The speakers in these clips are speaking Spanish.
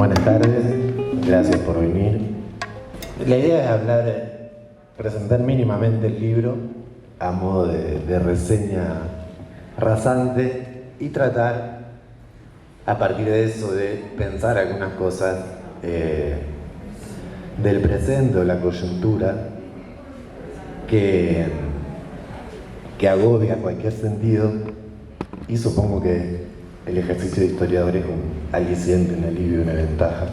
Buenas tardes, gracias por venir. La idea es presentar mínimamente el libro a modo de reseña rasante y tratar a partir de eso de pensar algunas cosas del presente o la coyuntura que agobia cualquier sentido, y supongo que el ejercicio de historiador es un aliciente, un alivio, una ventaja.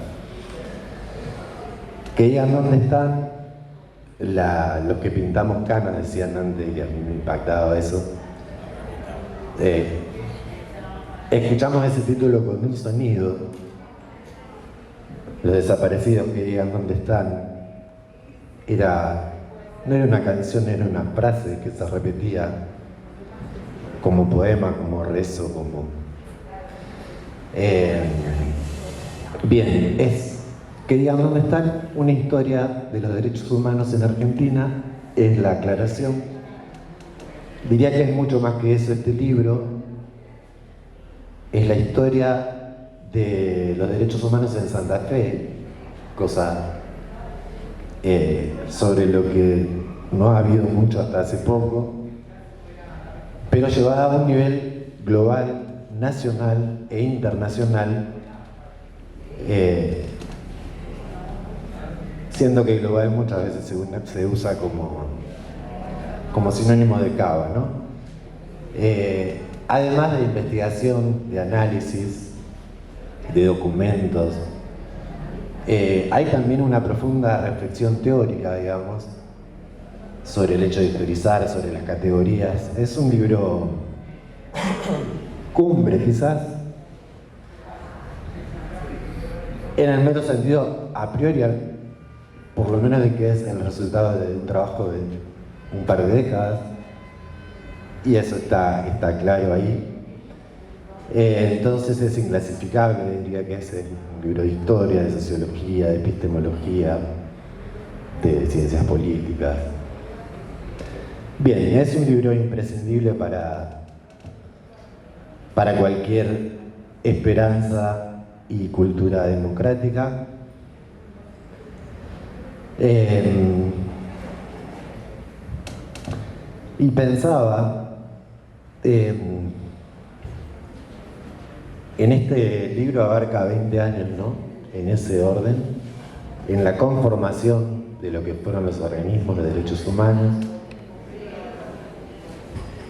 Que digan dónde están los que pintamos canas, decían antes, y a mí me impactaba eso. Escuchamos ese título con un sonido. Los desaparecidos, que digan dónde están. No era una canción, era una frase que se repetía como poema, como rezo, como... Bien, es que digan dónde están, una historia de los derechos humanos en Argentina, es la aclaración. Diría que es mucho más que eso este libro, es la historia de los derechos humanos en Santa Fe, cosa sobre lo que no ha habido mucho hasta hace poco, pero llevada a un nivel global, nacional e internacional, siendo que global muchas veces se usa como sinónimo de cava, ¿no? Además de investigación, de análisis, de documentos, hay también una profunda reflexión teórica, digamos, sobre el hecho de historizar, sobre las categorías. Es un libro cumbre, quizás, en el mero sentido, a priori, por lo menos de que es el resultado de un trabajo de un par de décadas, y eso está claro ahí. Entonces es inclasificable, diría que es un libro de historia, de sociología, de epistemología, de ciencias políticas. Bien, es un libro imprescindible para cualquier esperanza y cultura democrática. Y pensaba en este libro, abarca 20 años, ¿no? En ese orden, en la conformación de lo que fueron los organismos de derechos humanos,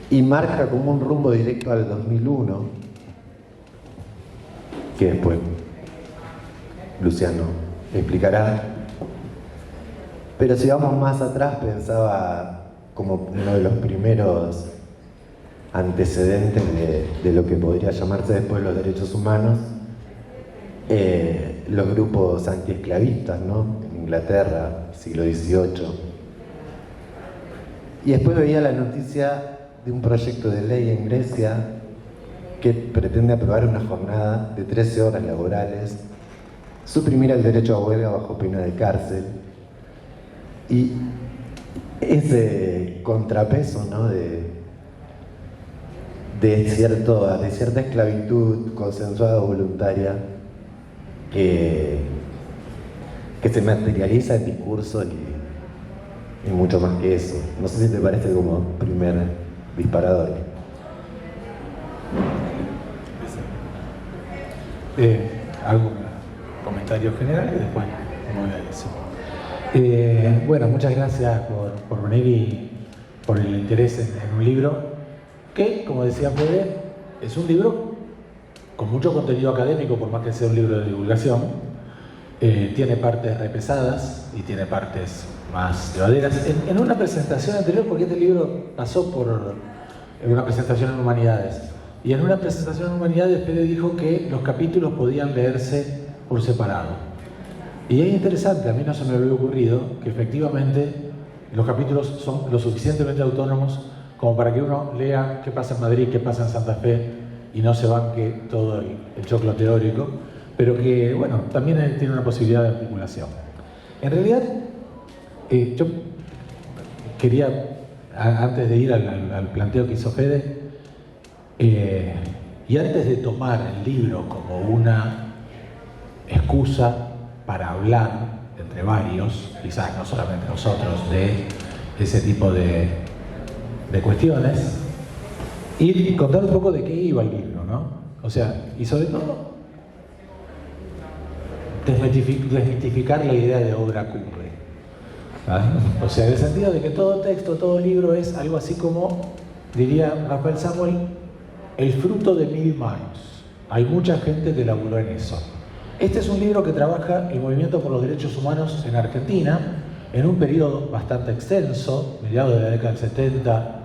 y marca como un rumbo directo al 2001, que después Luciano explicará. Pero si vamos más atrás, pensaba como uno de los primeros antecedentes de lo que podría llamarse después los derechos humanos, los grupos antiesclavistas, ¿no? En Inglaterra, siglo XVIII. Y después veía la noticia de un proyecto de ley en Grecia que pretende aprobar una jornada de 13 horas laborales, suprimir el derecho a huelga bajo pena de cárcel, y ese contrapeso, ¿no? de cierta esclavitud consensuada o voluntaria que se materializa en discurso y mucho más que eso. No sé si te parece como primer disparador. ¿Algún comentario general y después me voy a eso? Bueno, muchas gracias por venir y por el interés en un libro que, como decía Fede, es un libro con mucho contenido académico, por más que sea un libro de divulgación. Tiene partes repesadas y tiene partes más llevaderas. En una presentación anterior, porque este libro pasó por una presentación en Humanidades, y en una presentación en Humanidades Fede dijo que los capítulos podían leerse por separado. Y es interesante, a mí no se me había ocurrido que efectivamente los capítulos son lo suficientemente autónomos como para que uno lea qué pasa en Madrid, qué pasa en Santa Fe, y no se banque todo el choclo teórico, pero que, bueno, también tiene una posibilidad de articulación. En realidad, yo quería, antes de ir al planteo que hizo Fede, y antes de tomar el libro como una excusa para hablar entre varios, quizás no solamente nosotros, de ese tipo de cuestiones, y contar un poco de qué iba el libro, ¿no? O sea, y sobre todo desmitificar la idea de obra cumbre. O sea, en el sentido de que todo texto, todo libro es algo así como, diría Rafael Samuel, el fruto de 1000 manos. Hay mucha gente que laburó en eso. Este es un libro que trabaja el movimiento por los derechos humanos en Argentina en un periodo bastante extenso, mediados de la década del 70,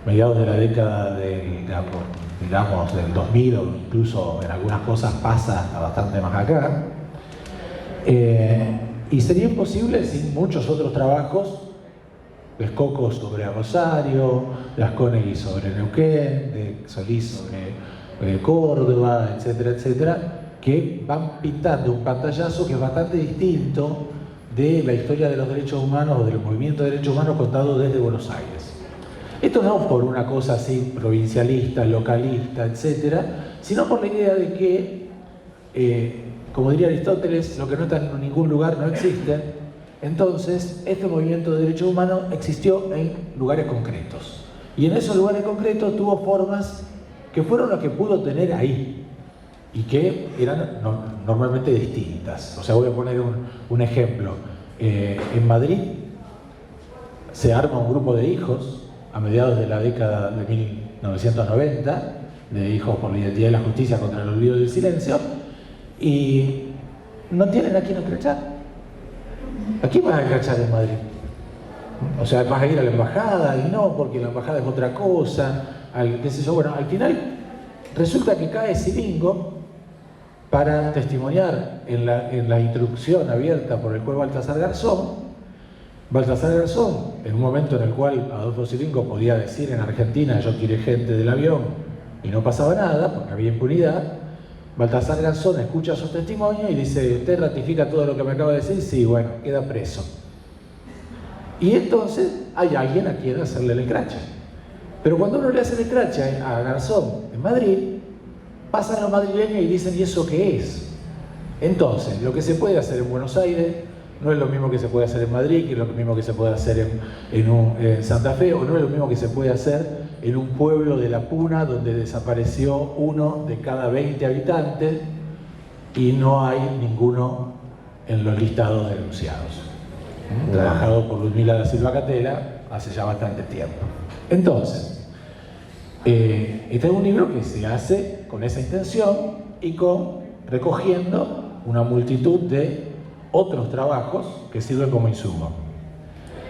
mediados de la década del 2000, o incluso en algunas cosas pasa hasta bastante más acá. Y sería imposible sin muchos otros trabajos, de Escoco sobre Rosario, de Asconegui sobre Neuquén, de Solís sobre Córdoba, etcétera, etcétera, que van pintando un pantallazo que es bastante distinto de la historia de los derechos humanos o del movimiento de derechos humanos contado desde Buenos Aires. Esto no por una cosa así provincialista, localista, etcétera, sino por la idea de que, como diría Aristóteles, lo que no está en ningún lugar no existe. Entonces, este movimiento de derechos humanos existió en lugares concretos. Y en esos lugares concretos tuvo formas que fueron las que pudo tener ahí y que eran normalmente distintas. O sea, voy a poner un ejemplo. En Madrid se arma un grupo de hijos a mediados de la década de 1990, de Hijos por la Identidad y la Justicia contra el Olvido y el Silencio, y no tienen a quién escrachar. ¿A quién vas a escrachar en Madrid? O sea, vas a ir a la embajada, y no, porque la embajada es otra cosa, qué sé yo. Bueno, al final resulta que cae Silingo para testimoniar en la instrucción abierta por el juez Baltasar Garzón. Baltasar Garzón, en un momento en el cual Adolfo Silingo podía decir en Argentina: yo tiré gente del avión, y no pasaba nada porque había impunidad, Baltasar Garzón escucha su testimonio y dice: ¿usted ratifica todo lo que me acaba de decir? Sí, bueno, queda preso. Y entonces hay alguien a quien hacerle el escrache. Pero cuando uno le hace el escrache a Garzón en Madrid, pasan los madrileños y dicen: ¿y eso qué es? Entonces, lo que se puede hacer en Buenos Aires no es lo mismo que se puede hacer en Madrid, que es lo mismo que se puede hacer en Santa Fe, o no es lo mismo que se puede hacer en un pueblo de la Puna donde desapareció 1 de cada 20 habitantes y no hay ninguno en los listados de denunciados. Trabajado por Ludmila da Silva Catela hace ya bastante tiempo. Entonces, este es un libro que se hace con esa intención y recogiendo una multitud de otros trabajos que sirven como insumo.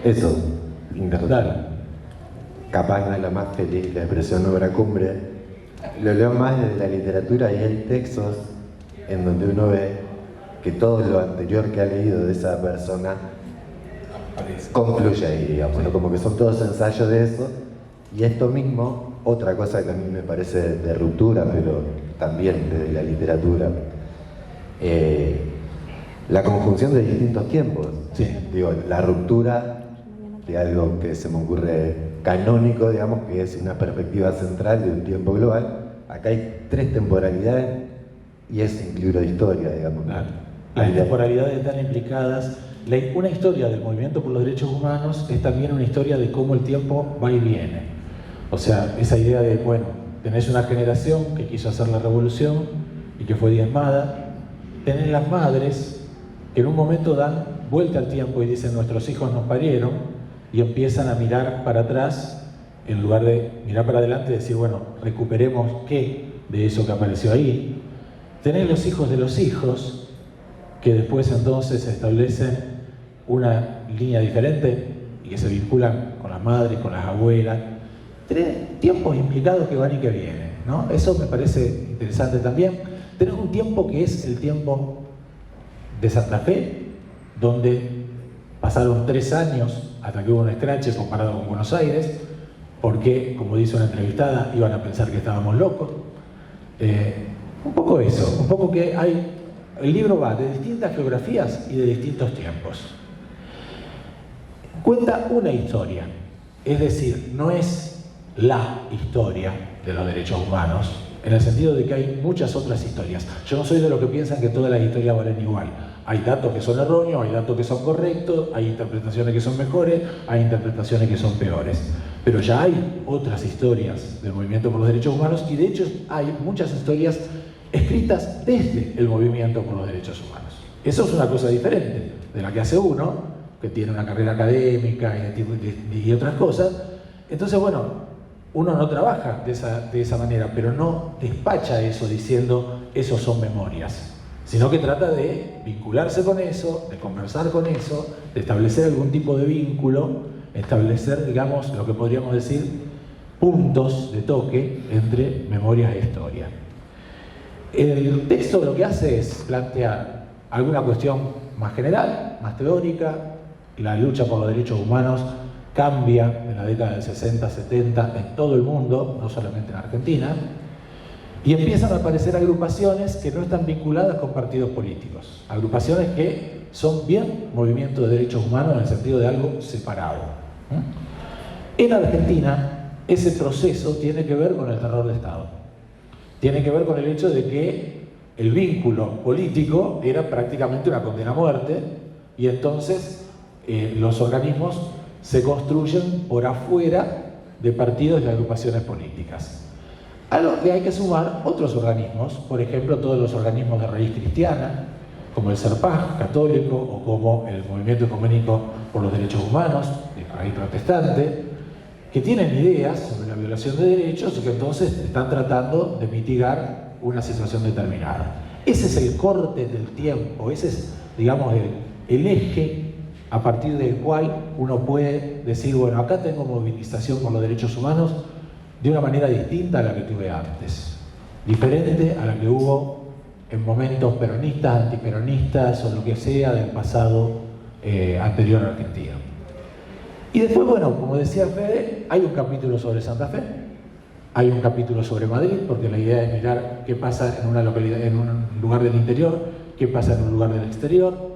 Eso, Dale. capaz no es la más feliz la expresión obra cumbre. Lo leo más desde la literatura y hay textos en donde uno ve que todo lo anterior que ha leído de esa persona confluye ahí, digamos, ¿no? Como que son todos ensayos de eso. Y esto mismo, otra cosa que a mí me parece de ruptura, pero también desde la literatura, la conjunción de distintos tiempos. Sí. Digo, la ruptura de algo que se me ocurre canónico, digamos, que es una perspectiva central de un tiempo global. Acá hay 3 temporalidades y es un libro de historia, digamos. Claro. Las temporalidades están implicadas. Una historia del movimiento por los derechos humanos es también una historia de cómo el tiempo va y viene. O sea, esa idea de, bueno, tenés una generación que quiso hacer la revolución y que fue diezmada. Tenés las madres que en un momento dan vuelta al tiempo y dicen: nuestros hijos nos parieron, y empiezan a mirar para atrás en lugar de mirar para adelante y decir: bueno, recuperemos qué de eso que apareció ahí. Tenés los hijos de los hijos, que después entonces establecen una línea diferente y que se vinculan con las madres, con las abuelas. Tenés tiempos implicados que van y que vienen, ¿no? Eso me parece interesante también. Tenés un tiempo que es el tiempo de Santa Fe, donde pasaron 3 años hasta que hubo un escrache comparado con Buenos Aires, porque, como dice una entrevistada, iban a pensar que estábamos locos. Un poco eso, un poco que el libro va de distintas geografías y de distintos tiempos. Cuenta una historia, es decir, no es la historia de los derechos humanos en el sentido de que hay muchas otras historias. Yo no soy de los que piensan que todas las historias valen igual. Hay datos que son erróneos, hay datos que son correctos, hay interpretaciones que son mejores, hay interpretaciones que son peores. Pero ya hay otras historias del movimiento por los derechos humanos y de hecho hay muchas historias escritas desde el movimiento por los derechos humanos. Eso es una cosa diferente de la que hace uno, que tiene una carrera académica y otras cosas. Entonces, bueno, uno no trabaja de esa manera, pero no despacha eso diciendo esos son memorias, sino que trata de vincularse con eso, de conversar con eso, de establecer algún tipo de vínculo, establecer, digamos, lo que podríamos decir, puntos de toque entre memorias e historia. El texto lo que hace es plantear alguna cuestión más general, más teórica. La lucha por los derechos humanos cambia en la década del 60, 70 en todo el mundo, no solamente en Argentina, y empiezan a aparecer agrupaciones que no están vinculadas con partidos políticos, agrupaciones que son bien movimientos de derechos humanos en el sentido de algo separado. En Argentina, ese proceso tiene que ver con el terror de Estado, tiene que ver con el hecho de que el vínculo político era prácticamente una condena a muerte, y entonces los organismos se construyen por afuera de partidos y agrupaciones políticas. A lo que hay que sumar otros organismos, por ejemplo, todos los organismos de raíz cristiana, como el SERPAJ católico o como el Movimiento Ecuménico por los Derechos Humanos, de raíz protestante, que tienen ideas sobre la violación de derechos y que entonces están tratando de mitigar una situación determinada. Ese es el corte del tiempo, ese es, digamos, el eje a partir del cual uno puede decir, bueno, acá tengo movilización por los derechos humanos de una manera distinta a la que tuve antes, diferente a la que hubo en momentos peronistas, antiperonistas o lo que sea del pasado anterior a Argentina. Y después, bueno, como decía Fede, hay un capítulo sobre Santa Fe, hay un capítulo sobre Madrid, porque la idea es mirar qué pasa en una localidad, en un lugar del interior, qué pasa en un lugar del exterior.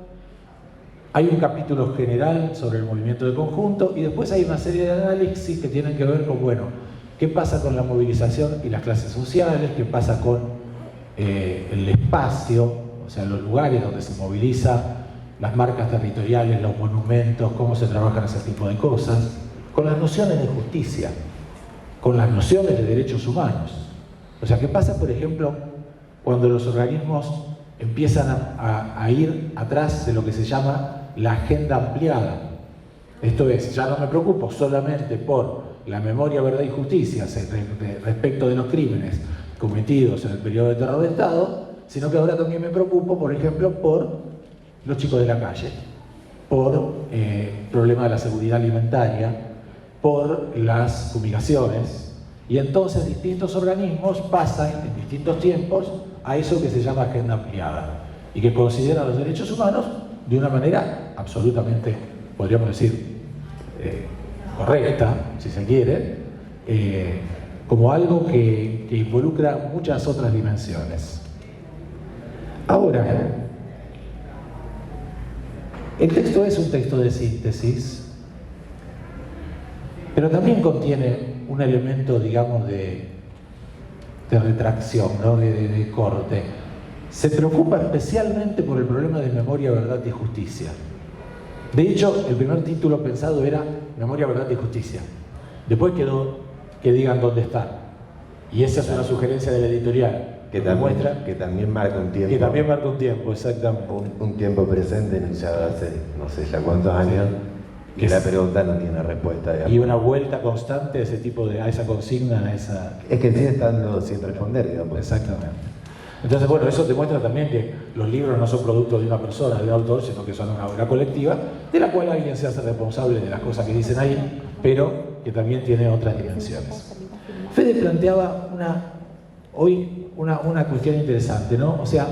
Hay un capítulo general sobre el movimiento de conjunto y después hay una serie de análisis que tienen que ver con, bueno, qué pasa con la movilización y las clases sociales, qué pasa con el espacio, o sea, los lugares donde se moviliza, las marcas territoriales, los monumentos, cómo se trabajan ese tipo de cosas, con las nociones de justicia, con las nociones de derechos humanos. O sea, qué pasa, por ejemplo, cuando los organismos empiezan a ir atrás de lo que se llama la agenda ampliada. Esto es, ya no me preocupo solamente por la memoria, verdad y justicia respecto de los crímenes cometidos en el periodo de terror de Estado, sino que ahora también me preocupo, por ejemplo, por los chicos de la calle, por problemas de la seguridad alimentaria, por las fumigaciones, y entonces distintos organismos pasan en distintos tiempos a eso que se llama agenda ampliada y que consideran los derechos humanos de una manera absolutamente, podríamos decir, correcta, si se quiere, como algo que involucra muchas otras dimensiones. Ahora, el texto es un texto de síntesis, pero también contiene un elemento, digamos, de retracción, ¿no? de corte. Se preocupa especialmente por el problema de memoria, verdad y justicia. De hecho, el primer título pensado era Memoria, verdad y justicia. Después quedó que digan dónde están. Y esa es una sugerencia de la editorial. Que también marca un tiempo. Que también marca un tiempo, exactamente. Un tiempo presente enunciado hace no sé ya cuántos años. Que la pregunta no tiene respuesta. Digamos. Y una vuelta constante a ese tipo de, a esa consigna, a esa... Es que sigue estando sin responder, digamos. Exactamente. Entonces, bueno, eso demuestra también que los libros no son producto de una persona, de un autor, sino que son una obra colectiva, de la cual alguien se hace responsable de las cosas que dicen ahí, pero que también tiene otras dimensiones. Fede planteaba hoy una cuestión interesante, ¿no? O sea,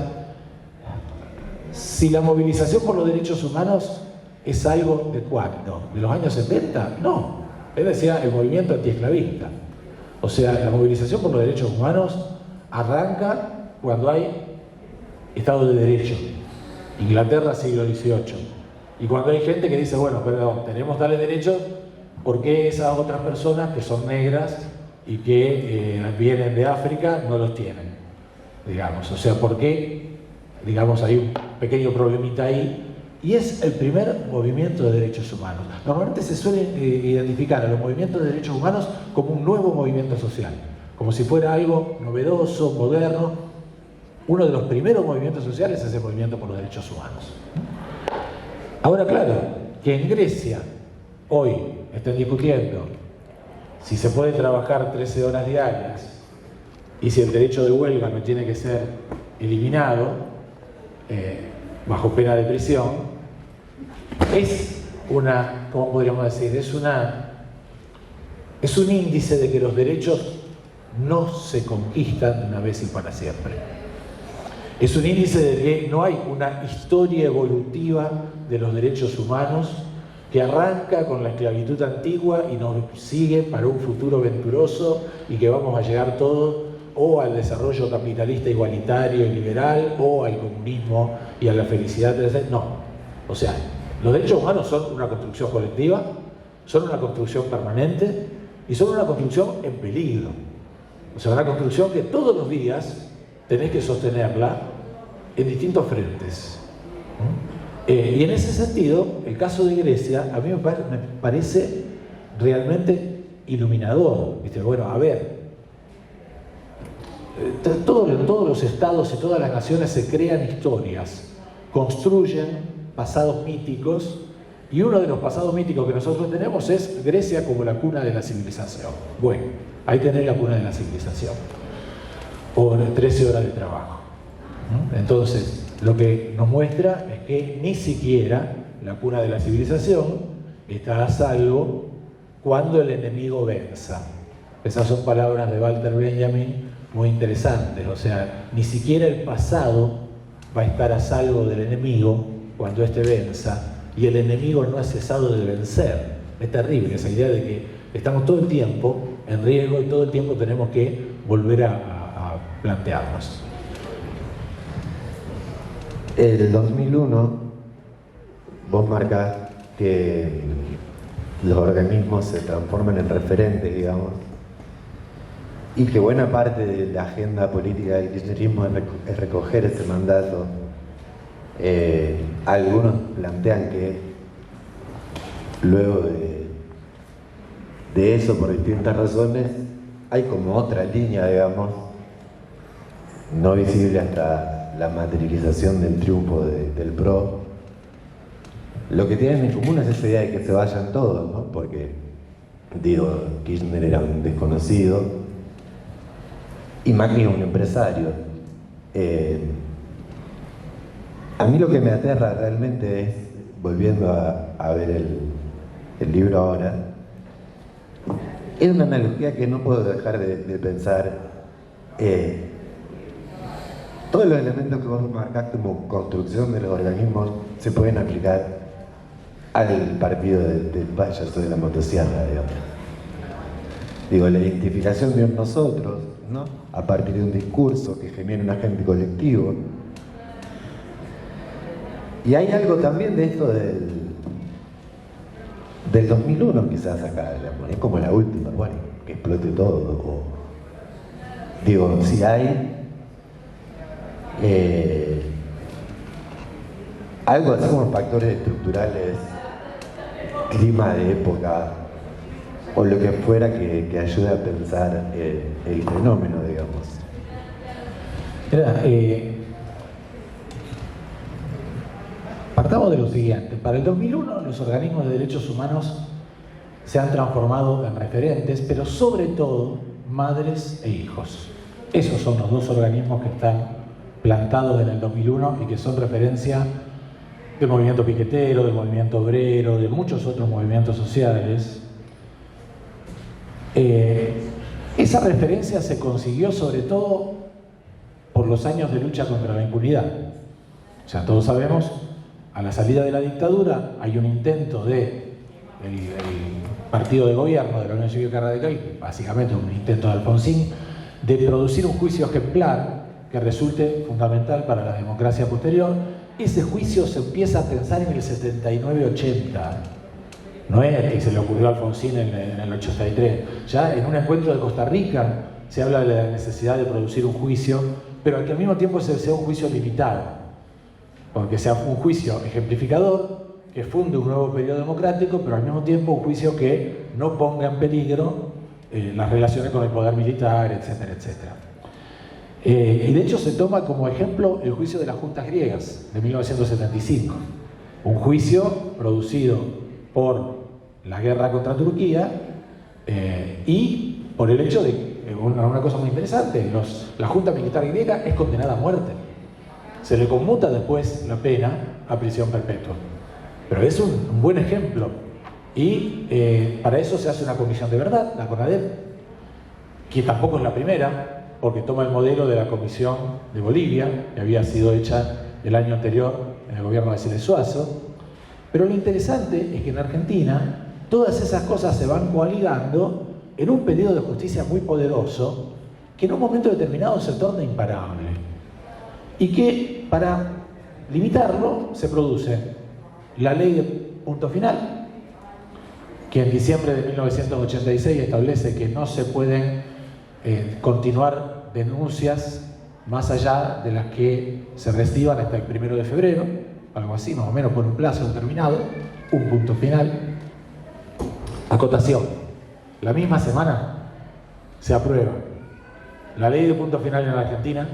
si la movilización por los derechos humanos es algo de cuándo, ¿de los años 70? No. Él decía el movimiento antiesclavista. O sea, la movilización por los derechos humanos arranca cuando hay Estado de Derecho. Inglaterra, siglo XVIII. Y cuando hay gente que dice, bueno, perdón, tenemos tales derechos, ¿por qué esas otras personas que son negras y que vienen de África no los tienen, digamos. O sea, ¿por qué? Digamos, hay un pequeño problemita ahí, y es el primer movimiento de derechos humanos. Normalmente se suele identificar a los movimientos de derechos humanos como un nuevo movimiento social, como si fuera algo novedoso, moderno. Uno de los primeros movimientos sociales es el movimiento por los derechos humanos. Ahora, claro, que en Grecia hoy estén discutiendo si se puede trabajar 13 horas diarias y si el derecho de huelga no tiene que ser eliminado bajo pena de prisión, es una, ¿cómo podríamos decir? Es un índice de que los derechos no se conquistan de una vez y para siempre. Es un índice de que no hay una historia evolutiva de los derechos humanos que arranca con la esclavitud antigua y nos sigue para un futuro venturoso y que vamos a llegar todos o al desarrollo capitalista igualitario y liberal o al comunismo y a la felicidad. No. O sea, los derechos humanos son una construcción colectiva, son una construcción permanente y son una construcción en peligro. O sea, una construcción que todos los días tenés que sostenerla en distintos frentes. Y en ese sentido, el caso de Grecia a mí me parece realmente iluminador. ¿Viste? Bueno, a ver, todos los estados y todas las naciones se crean historias, construyen pasados míticos, y uno de los pasados míticos que nosotros tenemos es Grecia como la cuna de la civilización. Bueno, ahí tenés la cuna de la civilización, o 13 horas de trabajo. Entonces, lo que nos muestra es que ni siquiera la cuna de la civilización está a salvo cuando el enemigo venza. Esas son palabras de Walter Benjamin muy interesantes. O sea, ni siquiera el pasado va a estar a salvo del enemigo cuando éste venza, y el enemigo no ha cesado de vencer. Es terrible esa idea de que estamos todo el tiempo en riesgo y todo el tiempo tenemos que volver a plantearnos. El 2001, vos marcás que los organismos se transforman en referentes, digamos, y que buena parte de la agenda política del kirchnerismo es recoger ese mandato. Algunos plantean que luego de eso, por distintas razones, hay como otra línea, digamos, no visible hasta la materialización del triunfo del PRO. Lo que tienen en común es esa idea de que se vayan todos, ¿no? Porque, digo, Kirchner era un desconocido y Macri es un empresario. A mí lo que me aterra realmente es, volviendo a ver el libro ahora, es una analogía que no puedo dejar de pensar. Todos los elementos que vos marcás como construcción de los organismos se pueden aplicar al partido del payaso de la motosierra, digamos. Digo, la identificación de nosotros, ¿no? A partir de un discurso que genera un agente colectivo. Y hay algo también de esto del 2001 quizás acá, digamos. Es como la última, bueno, que explote todo. Digo, si hay algo así como factores estructurales, clima de época o lo que fuera que ayude a pensar el fenómeno, digamos. Partamos de lo siguiente. Para el 2001 los organismos de derechos humanos se han transformado en referentes, pero sobre todo madres e hijos. Esos son los dos organismos que están plantados en el 2001 y que son referencia del movimiento piquetero, del movimiento obrero, de muchos otros movimientos sociales. Esa referencia se consiguió sobre todo por los años de lucha contra la impunidad. O sea, todos sabemos, a la salida de la dictadura hay un intento del partido de gobierno de la Unión Cívica Radical, básicamente un intento de Alfonsín, de producir un juicio ejemplar que resulte fundamental para la democracia posterior. Ese juicio se empieza a pensar en el 79-80, no es que se le ocurrió a Alfonsín en el 83. Ya en un encuentro de Costa Rica se habla de la necesidad de producir un juicio, pero que al mismo tiempo sea un juicio limitado, porque sea un juicio ejemplificador, que funde un nuevo periodo democrático, pero al mismo tiempo un juicio que no ponga en peligro las relaciones con el poder militar, etcétera, etcétera. Y de hecho se toma como ejemplo el juicio de las juntas griegas de 1975, un juicio producido por la guerra contra Turquía y por el hecho de una cosa muy interesante, la junta militar griega es condenada a muerte, se le conmuta después la pena a prisión perpetua, pero es un buen ejemplo. Y para eso se hace una comisión de verdad, la CONADEP, que tampoco es la primera, porque toma el modelo de la comisión de Bolivia, que había sido hecha el año anterior en el gobierno de Siles Suazo. Pero lo interesante es que en Argentina todas esas cosas se van coaligando en un periodo de justicia muy poderoso, que en un momento determinado se torna imparable. Y que para limitarlo se produce la ley de punto final, que en diciembre de 1986 establece que no se pueden continuar denuncias más allá de las que se reciban hasta el 1 de febrero, algo así, más o menos por un plazo determinado, un punto final. Acotación: la misma semana se aprueba la ley de punto final en la Argentina,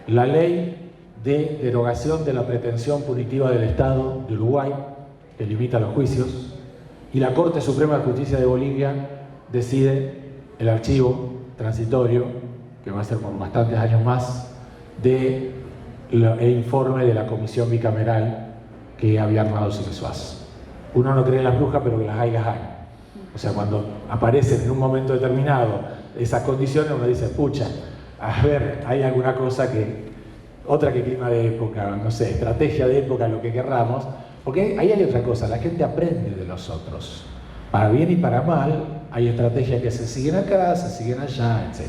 la ley de derogación de la pretensión punitiva del Estado de Uruguay, que limita los juicios, y la Corte Suprema de Justicia de Bolivia decide el archivo transitorio, que va a ser por bastantes años más, del informe de la comisión bicameral que había armado Siles Suazo. Uno no cree en las brujas, pero que las hay, las hay. O sea, cuando aparecen en un momento determinado esas condiciones, uno dice, pucha, a ver, hay alguna cosa otra que clima de época, no sé, estrategia de época, lo que querramos, porque ahí hay otra cosa, la gente aprende de los otros. Para bien y para mal, hay estrategias que se siguen acá, se siguen allá, etc.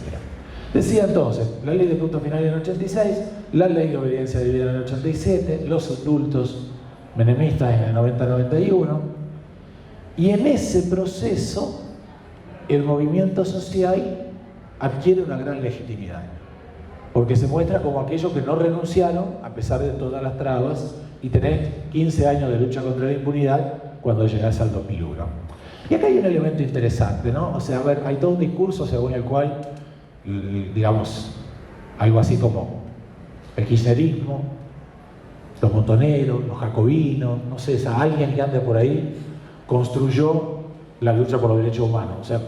Decía entonces, la ley de punto final en el 86, la ley de obediencia debida en el 87, los indultos menemistas en el 90-91, y en ese proceso el movimiento social adquiere una gran legitimidad, porque se muestra como aquellos que no renunciaron a pesar de todas las trabas, y tenés 15 años de lucha contra la impunidad cuando llegás al 2001. Y acá hay un elemento interesante, ¿no? O sea, a ver, hay todo un discurso según el cual, digamos, algo así como el kirchnerismo, los montoneros, los jacobinos, no sé, alguien que ande por ahí construyó la lucha por los derechos humanos. O sea,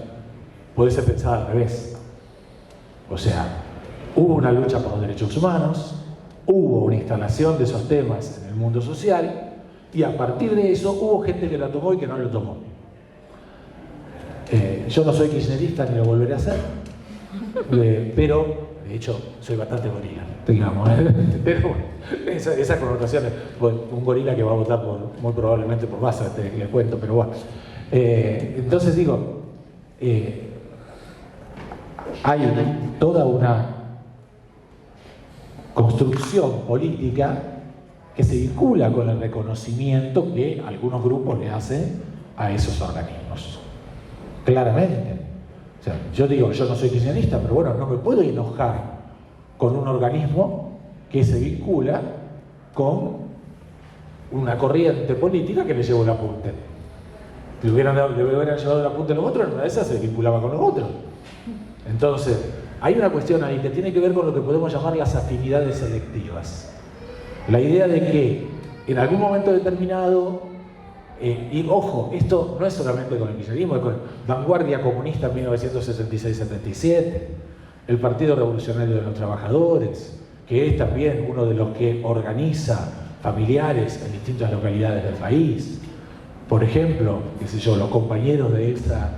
puede ser pensado al revés. O sea, hubo una lucha por los derechos humanos, hubo una instalación de esos temas en el mundo social, y a partir de eso hubo gente que la tomó y que no lo tomó. Yo no soy kirchnerista ni lo volveré a hacer, pero de hecho soy bastante gorila, digamos, pero bueno, esas connotaciones, un gorila que va a votar muy probablemente por Massa, le cuento, pero bueno. Entonces digo, hay toda una construcción política que se vincula con el reconocimiento que algunos grupos le hacen a esos organismos. Claramente. O sea, yo digo, yo no soy kirchnerista, pero bueno, no me puedo enojar con un organismo que se vincula con una corriente política que le llevó el apunte. Le hubieran llevado el apunte a los otros, en una de esas se vinculaba con los otros. Entonces, hay una cuestión ahí que tiene que ver con lo que podemos llamar las afinidades selectivas. La idea de que en algún momento determinado, y ojo, esto no es solamente con el kirchnerismo, es con Vanguardia Comunista en 1966-77, el Partido Revolucionario de los Trabajadores, que es también uno de los que organiza familiares en distintas localidades del país. Por ejemplo, qué sé yo, los compañeros de esa,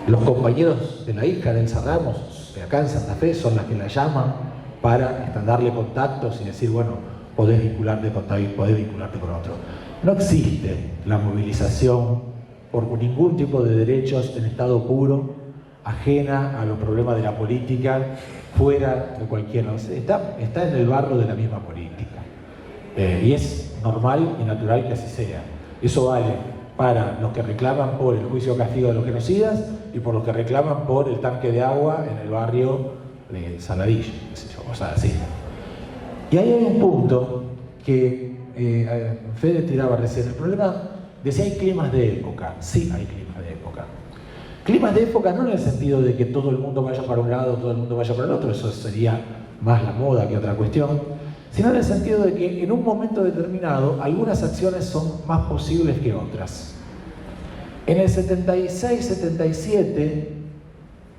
los compañeros de la hija de Elsa Ramos, de acá en Santa Fe, son las que la llaman para darle contactos y decir, bueno, podés vincularte con tal, podés vincularte con otro. No existe la movilización por ningún tipo de derechos en estado puro, ajena a los problemas de la política, fuera de cualquier... Está en el barro de la misma política. Y es normal y natural que así sea. Eso vale para los que reclaman por el juicio castigo de los genocidas y por los que reclaman por el tanque de agua en el barrio de Saladillo, qué sé yo, cosas así. Y ahí hay un punto que Fede tiraba recién. El problema de si hay climas de época. Sí hay climas de época. Climas de época no en el sentido de que todo el mundo vaya para un lado, todo el mundo vaya para el otro, eso sería más la moda que otra cuestión, sino en el sentido de que en un momento determinado algunas acciones son más posibles que otras. En el 76-77,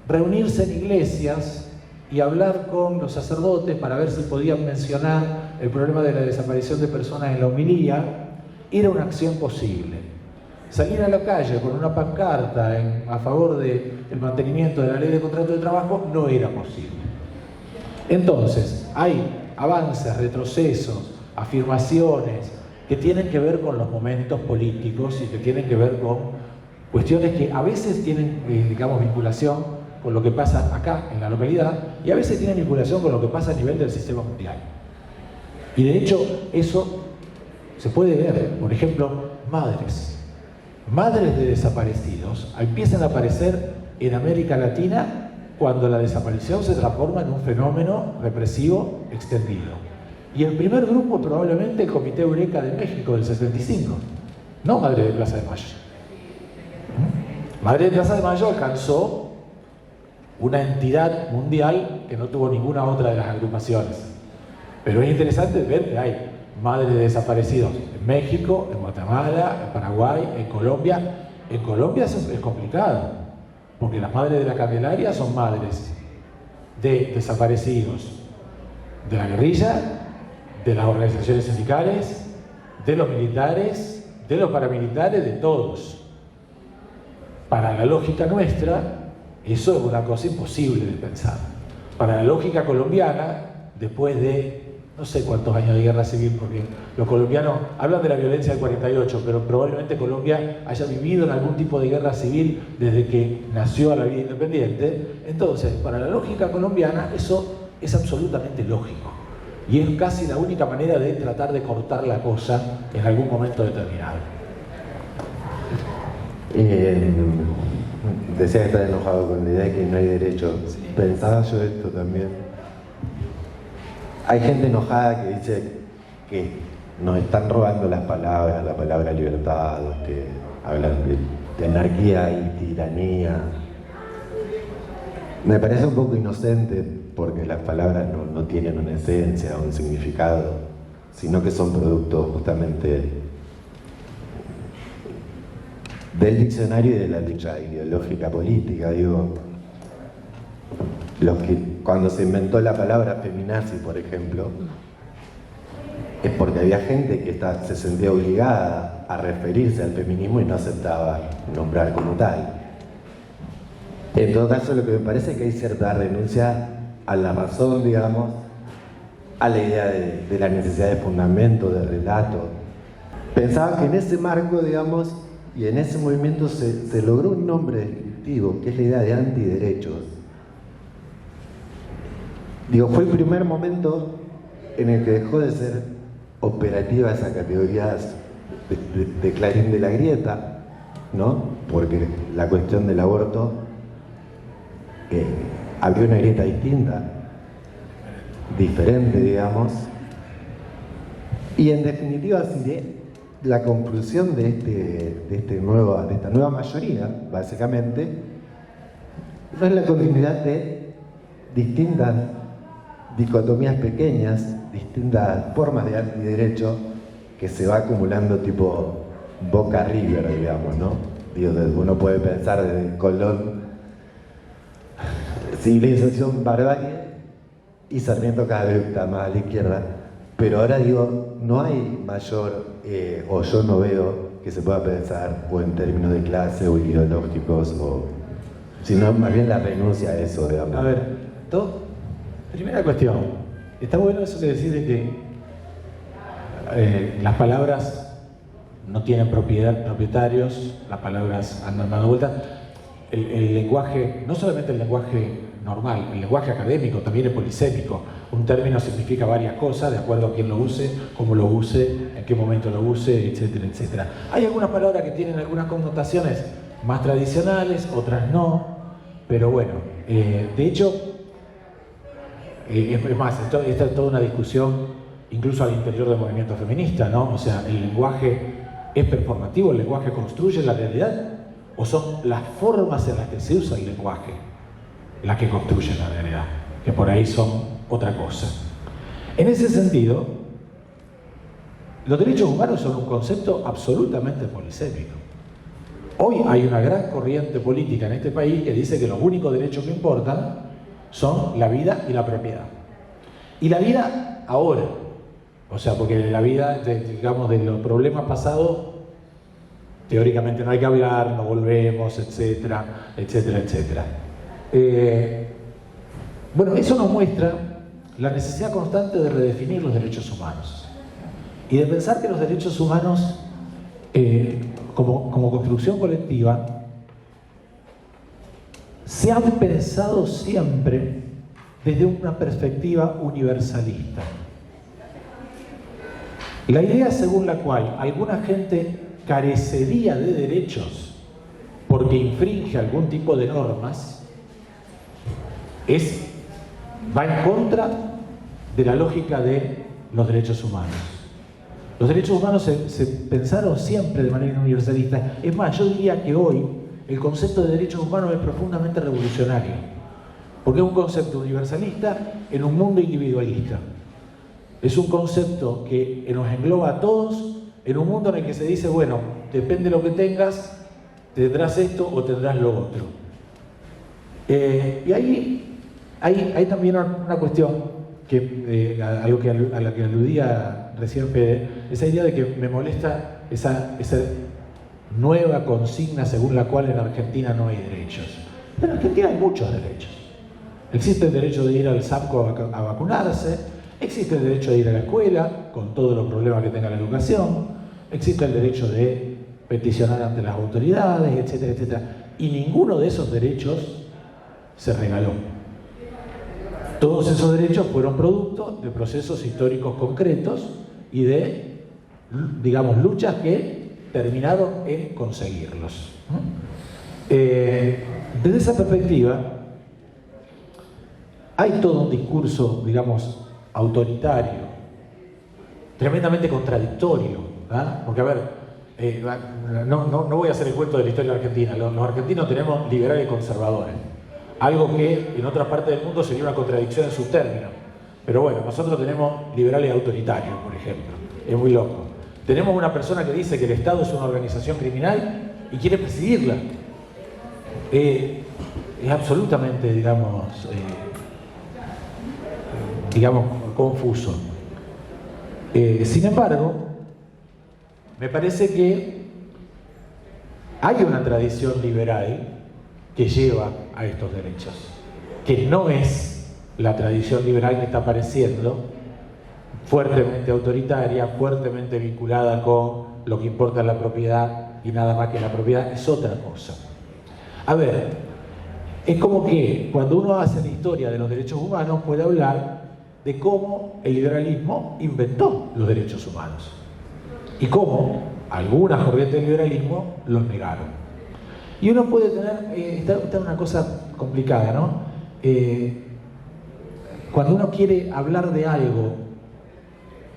reunirse en iglesias y hablar con los sacerdotes para ver si podían mencionar el problema de la desaparición de personas en la homilía era una acción posible. Salir a la calle con una pancarta a favor del mantenimiento de la ley de contrato de trabajo no era posible. Entonces, hay avances, retrocesos, afirmaciones que tienen que ver con los momentos políticos y que tienen que ver con cuestiones que a veces tienen, digamos, vinculación con lo que pasa acá en la localidad y a veces tienen vinculación con lo que pasa a nivel del sistema mundial. Y de hecho, eso se puede ver, por ejemplo, madres de desaparecidos empiezan a aparecer en América Latina cuando la desaparición se transforma en un fenómeno represivo extendido. Y el primer grupo probablemente el Comité Eureka de México del 65, no Madre de Plaza de Mayo. Madre de Plaza de Mayo alcanzó una entidad mundial que no tuvo ninguna otra de las agrupaciones. Pero es interesante ver que hay madres de desaparecidos en México, en Guatemala, en Paraguay, en Colombia. En Colombia eso es complicado, porque las madres de la Candelaria son madres de desaparecidos de la guerrilla, de las organizaciones sindicales, de los militares, de los paramilitares, de todos. Para la lógica nuestra, eso es una cosa imposible de pensar. Para la lógica colombiana, después de no sé cuántos años de guerra civil, porque los colombianos hablan de la violencia del 48, pero probablemente Colombia haya vivido en algún tipo de guerra civil desde que nació a la vida independiente. Entonces, para la lógica colombiana, eso es absolutamente lógico. Y es casi la única manera de tratar de cortar la cosa en algún momento determinado. Decía que estaba enojado con la idea de que no hay derecho. Sí. Pensaba yo esto también. Hay gente enojada que dice que nos están robando las palabras, la palabra libertad, que hablan de anarquía y tiranía. Me parece un poco inocente porque las palabras no tienen una esencia o un significado, sino que son producto justamente del diccionario y de la lucha ideológica política. Digo, cuando se inventó la palabra feminazi, por ejemplo, es porque había gente que se sentía obligada a referirse al feminismo y no aceptaba nombrar como tal. En todo caso, lo que me parece es que hay cierta renuncia a la razón, digamos, a la idea de la necesidad de fundamento, de relato. Pensaba que en ese marco, digamos, y en ese movimiento se logró un nombre descriptivo, que es la idea de antiderechos. Digo, fue el primer momento en el que dejó de ser operativa esa categoría de Clarín de la Grieta, ¿no? Porque la cuestión del aborto había una grieta distinta, diferente, digamos. Y en definitiva, la conclusión de esta nueva mayoría, básicamente, no es la continuidad de distintas dicotomías pequeñas, distintas formas de antiderecho que se va acumulando tipo Boca River, digamos, ¿no? Digo, uno puede pensar desde Colón, civilización barbarie, y Sarmiento cada vez está más a la izquierda, pero ahora digo, no hay mayor, o yo no veo que se pueda pensar o en términos de clase o ideológicos, sino más bien la renuncia a eso, digamos. A ver, primera cuestión, está bueno eso de decir de que las palabras no tienen propietarios, las palabras andan dando vueltas. El lenguaje, no solamente el lenguaje normal. El lenguaje académico también es polisémico. Un término significa varias cosas de acuerdo a quién lo use, cómo lo use, en qué momento lo use, etcétera, etcétera. Hay algunas palabras que tienen algunas connotaciones más tradicionales, otras no, pero bueno, de hecho, es más, esta es toda una discusión incluso al interior del movimiento feminista, ¿no? O sea, ¿el lenguaje es performativo? ¿El lenguaje construye la realidad? ¿O son las formas en las que se usa el lenguaje las que construyen la realidad? Que por ahí son otra cosa. En ese sentido, los derechos humanos son un concepto absolutamente polisémico. Hoy hay una gran corriente política en este país que dice que los únicos derechos que importan son la vida y la propiedad. Y la vida ahora, o sea, porque la vida, digamos, de los problemas pasados, teóricamente no hay que hablar, no volvemos, etcétera, etcétera, etcétera. Bueno, eso nos muestra la necesidad constante de redefinir los derechos humanos y de pensar que los derechos humanos, como construcción colectiva, se han pensado siempre desde una perspectiva universalista. La idea según la cual alguna gente carecería de derechos porque infringe algún tipo de normas va en contra de la lógica de los derechos humanos. Los derechos humanos se pensaron siempre de manera universalista. Es más, yo diría que hoy el concepto de derechos humanos es profundamente revolucionario, porque es un concepto universalista en un mundo individualista. Es un concepto que nos engloba a todos en un mundo en el que se dice, bueno, depende de lo que tengas, tendrás esto o tendrás lo otro. Y ahí hay también una cuestión que, a la que aludía recién Fede, esa idea de que me molesta esa nueva consigna según la cual en Argentina no hay derechos. En Argentina hay muchos derechos. Existe el derecho de ir al SAPCO a vacunarse, existe el derecho de ir a la escuela, con todos los problemas que tenga la educación, existe el derecho de peticionar ante las autoridades, etcétera, etcétera. Y ninguno de esos derechos se regaló. Todos esos derechos fueron producto de procesos históricos concretos y de, digamos, luchas que terminaron en conseguirlos. Desde esa perspectiva, hay todo un discurso, digamos, autoritario, tremendamente contradictorio, ¿ah? Porque, a ver, no voy a hacer el cuento de la historia argentina. Los argentinos tenemos liberales y conservadores, algo que en otras partes del mundo sería una contradicción en sus términos. Pero bueno, nosotros tenemos liberales autoritarios, por ejemplo. Es muy loco. Tenemos una persona que dice que el Estado es una organización criminal y quiere presidirla. Es absolutamente, digamos, confuso. Sin embargo, me parece que hay una tradición liberal que lleva a estos derechos, que no es la tradición liberal que está apareciendo, fuertemente autoritaria, fuertemente vinculada con lo que importa es la propiedad y nada más que la propiedad, es otra cosa. A ver, es como que cuando uno hace la historia de los derechos humanos puede hablar de cómo el liberalismo inventó los derechos humanos y cómo algunas corrientes del liberalismo los negaron. Y uno puede tener, está una cosa complicada, ¿no? Cuando uno quiere hablar de algo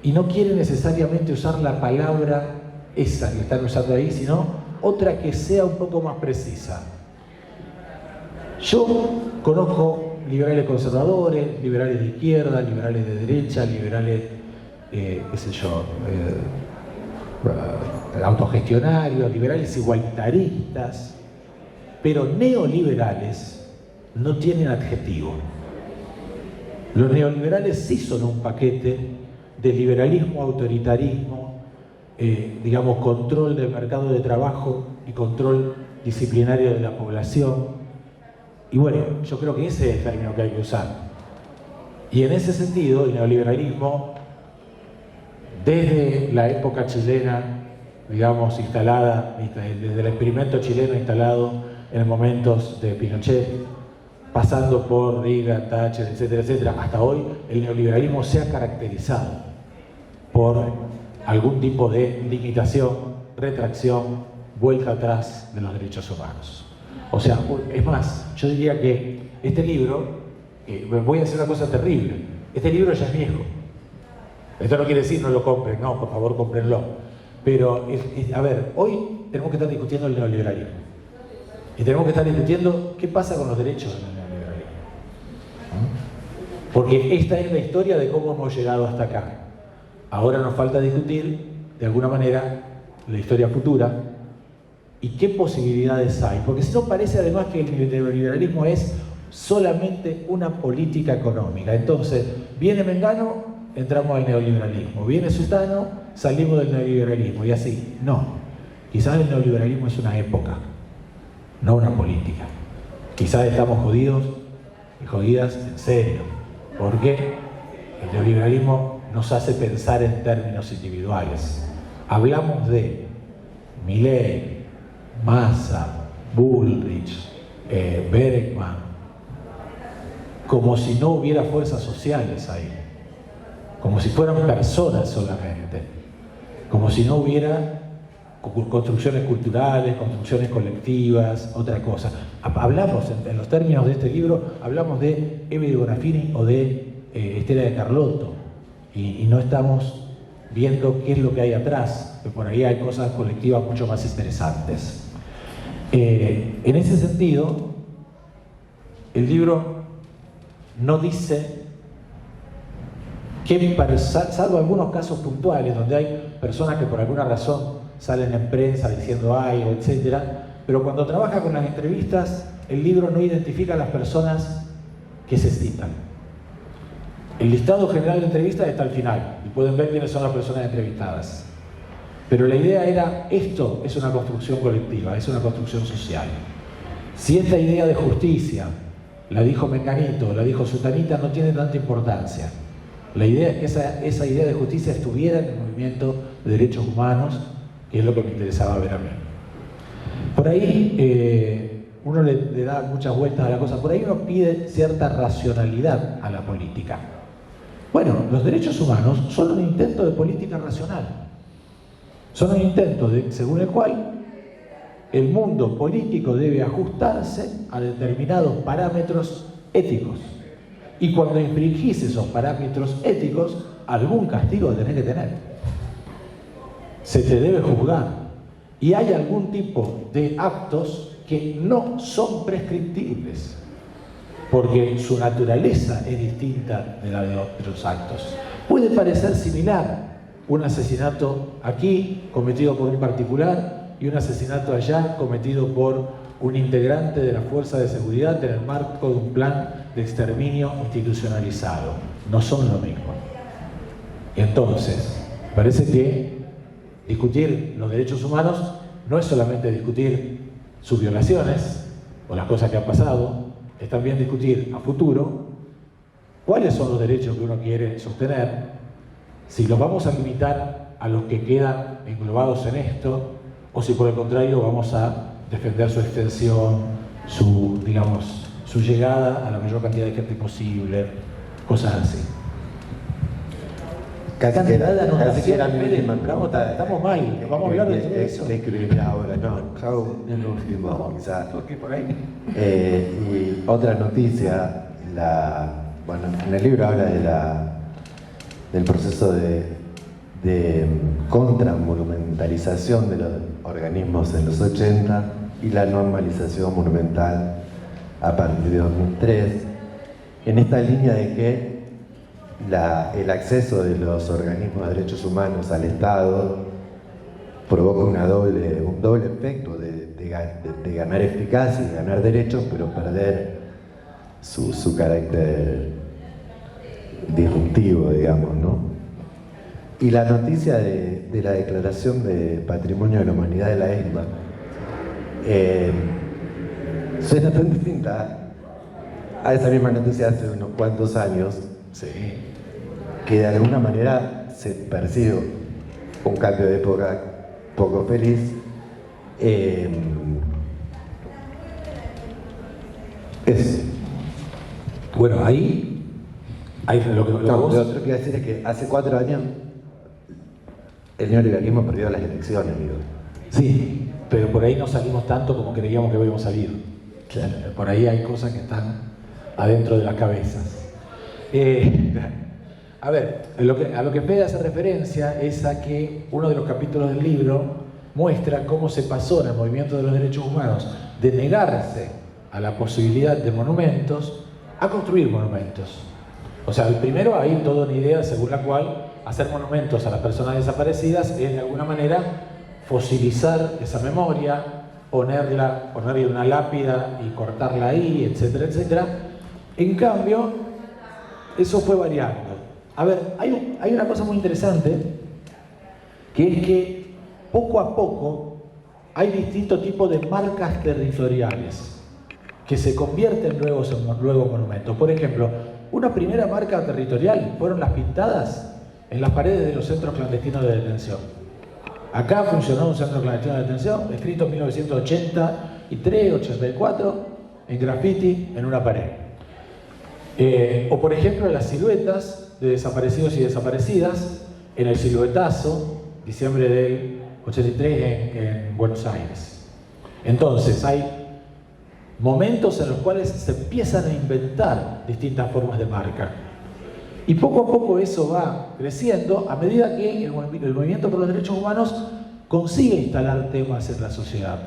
y no quiere necesariamente usar la palabra esa que están usando ahí, sino otra que sea un poco más precisa. Yo conozco liberales conservadores, liberales de izquierda, liberales de derecha, liberales, autogestionarios, liberales igualitaristas, pero neoliberales no tienen adjetivo. Los neoliberales sí son un paquete de liberalismo, autoritarismo, digamos, control del mercado de trabajo y control disciplinario de la población. Y bueno, yo creo que ese es el término que hay que usar. Y en ese sentido, el neoliberalismo, desde la época chilena, digamos, instalada, desde el experimento chileno instalado en momentos de Pinochet, pasando por Reagan, Thatcher, etcétera, etcétera, hasta hoy el neoliberalismo se ha caracterizado por algún tipo de limitación, retracción, vuelta atrás de los derechos humanos. O sea, es más, yo diría que este libro, voy a decir una cosa terrible, este libro ya es viejo. Esto no quiere decir no lo compren, no, por favor cómprenlo. Pero, a ver, hoy tenemos que estar discutiendo el neoliberalismo. Y tenemos que estar discutiendo qué pasa con los derechos del neoliberalismo. Porque esta es la historia de cómo hemos llegado hasta acá. Ahora nos falta discutir, de alguna manera, la historia futura y qué posibilidades hay. Porque si no parece además que el neoliberalismo es solamente una política económica. Entonces, viene Mengano, entramos al neoliberalismo. Viene Sutano, salimos del neoliberalismo. Y así. No. Quizás el neoliberalismo es una época, no una política. Quizás estamos jodidos y jodidas en serio, porque el neoliberalismo nos hace pensar en términos individuales. Hablamos de Milei, Massa, Bullrich, Bergman, como si no hubiera fuerzas sociales ahí, como si fueran personas solamente, como si no hubiera construcciones culturales, construcciones colectivas, otra cosa. Hablamos, en los términos de este libro, hablamos de Evi de Bonafini o de Estela de Carlotto, y no estamos viendo qué es lo que hay atrás, que por ahí hay cosas colectivas mucho más interesantes. En ese sentido, el libro no dice que, salvo algunos casos puntuales, donde hay personas que por alguna razón salen en prensa diciendo algo, etcétera, pero cuando trabaja con las entrevistas, el libro no identifica a las personas que se citan. El listado general de entrevistas está al final, y pueden ver quiénes son las personas entrevistadas. Pero la idea era, esto es una construcción colectiva, es una construcción social. Si esta idea de justicia la dijo Menganito, la dijo Sutanita, no tiene tanta importancia. La idea es que esa idea de justicia estuviera en el movimiento de derechos humanos, que es lo que me interesaba ver a mí. Por ahí uno le da muchas vueltas a la cosa, por ahí uno pide cierta racionalidad a la política. Bueno, los derechos humanos son un intento de política racional. Son un intento según el cual el mundo político debe ajustarse a determinados parámetros éticos. Y cuando infringís esos parámetros éticos, algún castigo tenés que tener. Se te debe juzgar. Y hay algún tipo de actos que no son prescriptibles, porque su naturaleza es distinta de la de otros actos. Puede parecer similar un asesinato aquí cometido por un particular y un asesinato allá cometido por un integrante de la fuerza de seguridad en el marco de un plan de exterminio institucionalizado. No son lo mismo. Entonces, parece que discutir los derechos humanos no es solamente discutir sus violaciones o las cosas que han pasado, es también discutir a futuro cuáles son los derechos que uno quiere sostener, si los vamos a limitar a los que quedan englobados en esto, o si por el contrario vamos a defender su extensión, su llegada a la mayor cantidad de gente posible, cosas así. Casi que era mi última pregunta. Estamos mal, vamos a hablar de todo eso. De escribir ahora, no, en lo último, quizás. ¿Por qué por ahí? Y otra noticia, bueno, en el libro habla del proceso de contramonumentalización de los organismos en los 80 y la normalización monumental a partir de 2003, en esta línea de que el acceso de los organismos de derechos humanos al Estado provoca un doble efecto de ganar eficacia y ganar derechos, pero perder su carácter disruptivo, digamos, ¿no? Y la noticia de la Declaración de Patrimonio de la Humanidad de la ESMA suena tan distinta a esa misma noticia hace unos cuantos años, Sí. que de alguna manera se percibe un cambio de época poco feliz. Bueno, ahí hay lo que No, vos... lo otro que iba a decir es que hace 4 años el neoliberalismo perdió las elecciones, digo. Sí, pero por ahí no salimos tanto como creíamos que habíamos salido. Claro. Por ahí hay cosas que están adentro de las cabezas. A ver, a lo que Fede hace referencia es a que uno de los capítulos del libro muestra cómo se pasó en el movimiento de los derechos humanos de negarse a la posibilidad de monumentos a construir monumentos. O sea, el primero hay toda una idea según la cual hacer monumentos a las personas desaparecidas es de alguna manera fosilizar esa memoria, ponerle una lápida y cortarla ahí, etcétera, etcétera. En cambio, eso fue variando. A ver, hay una cosa muy interesante, que es que poco a poco hay distintos tipos de marcas territoriales que se convierten luego en monumentos. Por ejemplo, una primera marca territorial fueron las pintadas en las paredes de los centros clandestinos de detención. Acá funcionó un centro clandestino de detención, escrito en 1983, 84, en graffiti en una pared. O por ejemplo las siluetas de desaparecidos y desaparecidas en el siluetazo, diciembre del 83 en Buenos Aires. Entonces hay momentos en los cuales se empiezan a inventar distintas formas de marca. Y poco a poco eso va creciendo a medida que el movimiento por los derechos humanos consigue instalar temas en la sociedad.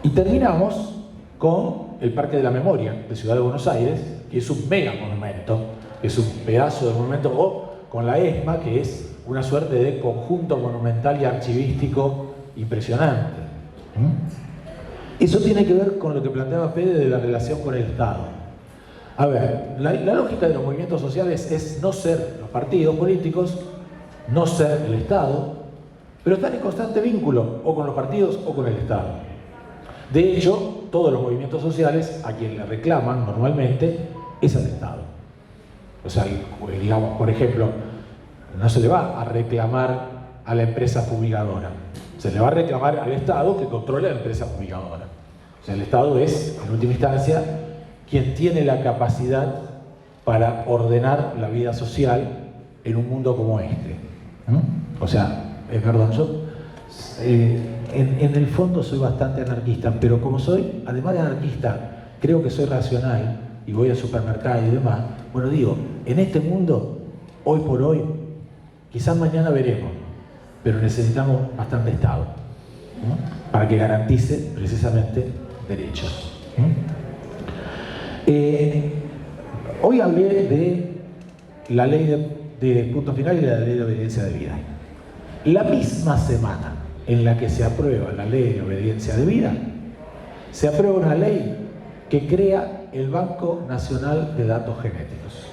Y terminamos con el Parque de la Memoria de Ciudad de Buenos Aires, que es un mega monumento, que es un pedazo de monumento, o con la ESMA, que es una suerte de conjunto monumental y archivístico impresionante. Eso tiene que ver con lo que planteaba Fede de la relación con el Estado. A ver, la lógica de los movimientos sociales es no ser los partidos políticos, no ser el Estado, pero están en constante vínculo o con los partidos o con el Estado. De hecho, todos los movimientos sociales a quien le reclaman normalmente es al Estado. O sea, digamos, por ejemplo, no se le va a reclamar a la empresa fumigadora, se le va a reclamar al Estado que controla la empresa fumigadora. O sea, el Estado es, en última instancia, quien tiene la capacidad para ordenar la vida social en un mundo como este. O sea, perdón, yo en el fondo soy bastante anarquista, pero como soy, además de anarquista, creo que soy racional y voy al supermercado y demás, bueno, digo, en este mundo, hoy por hoy, quizás mañana veremos, pero necesitamos bastante Estado, ¿no? Para que garantice precisamente derechos. Hoy hablé de la ley de punto final y la ley de obediencia de vida. La misma semana en la que se aprueba la ley de obediencia de vida, se aprueba una ley que crea el Banco Nacional de Datos Genéticos.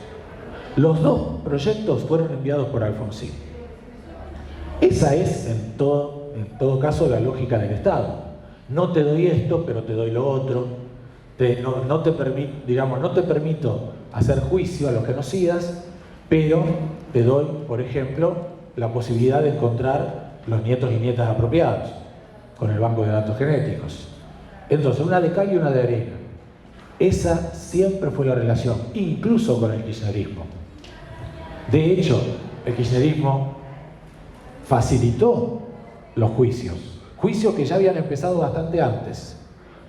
Los dos proyectos fueron enviados por Alfonsín. Esa es, en todo caso, la lógica del Estado. No te doy esto, pero te doy lo otro. No te permito hacer juicio a los genocidas, pero te doy, por ejemplo, la posibilidad de encontrar los nietos y nietas apropiados con el banco de datos genéticos. Entonces, una de cal y una de arena. Esa siempre fue la relación, incluso con el kirchnerismo. De hecho, el kirchnerismo facilitó los juicios que ya habían empezado bastante antes.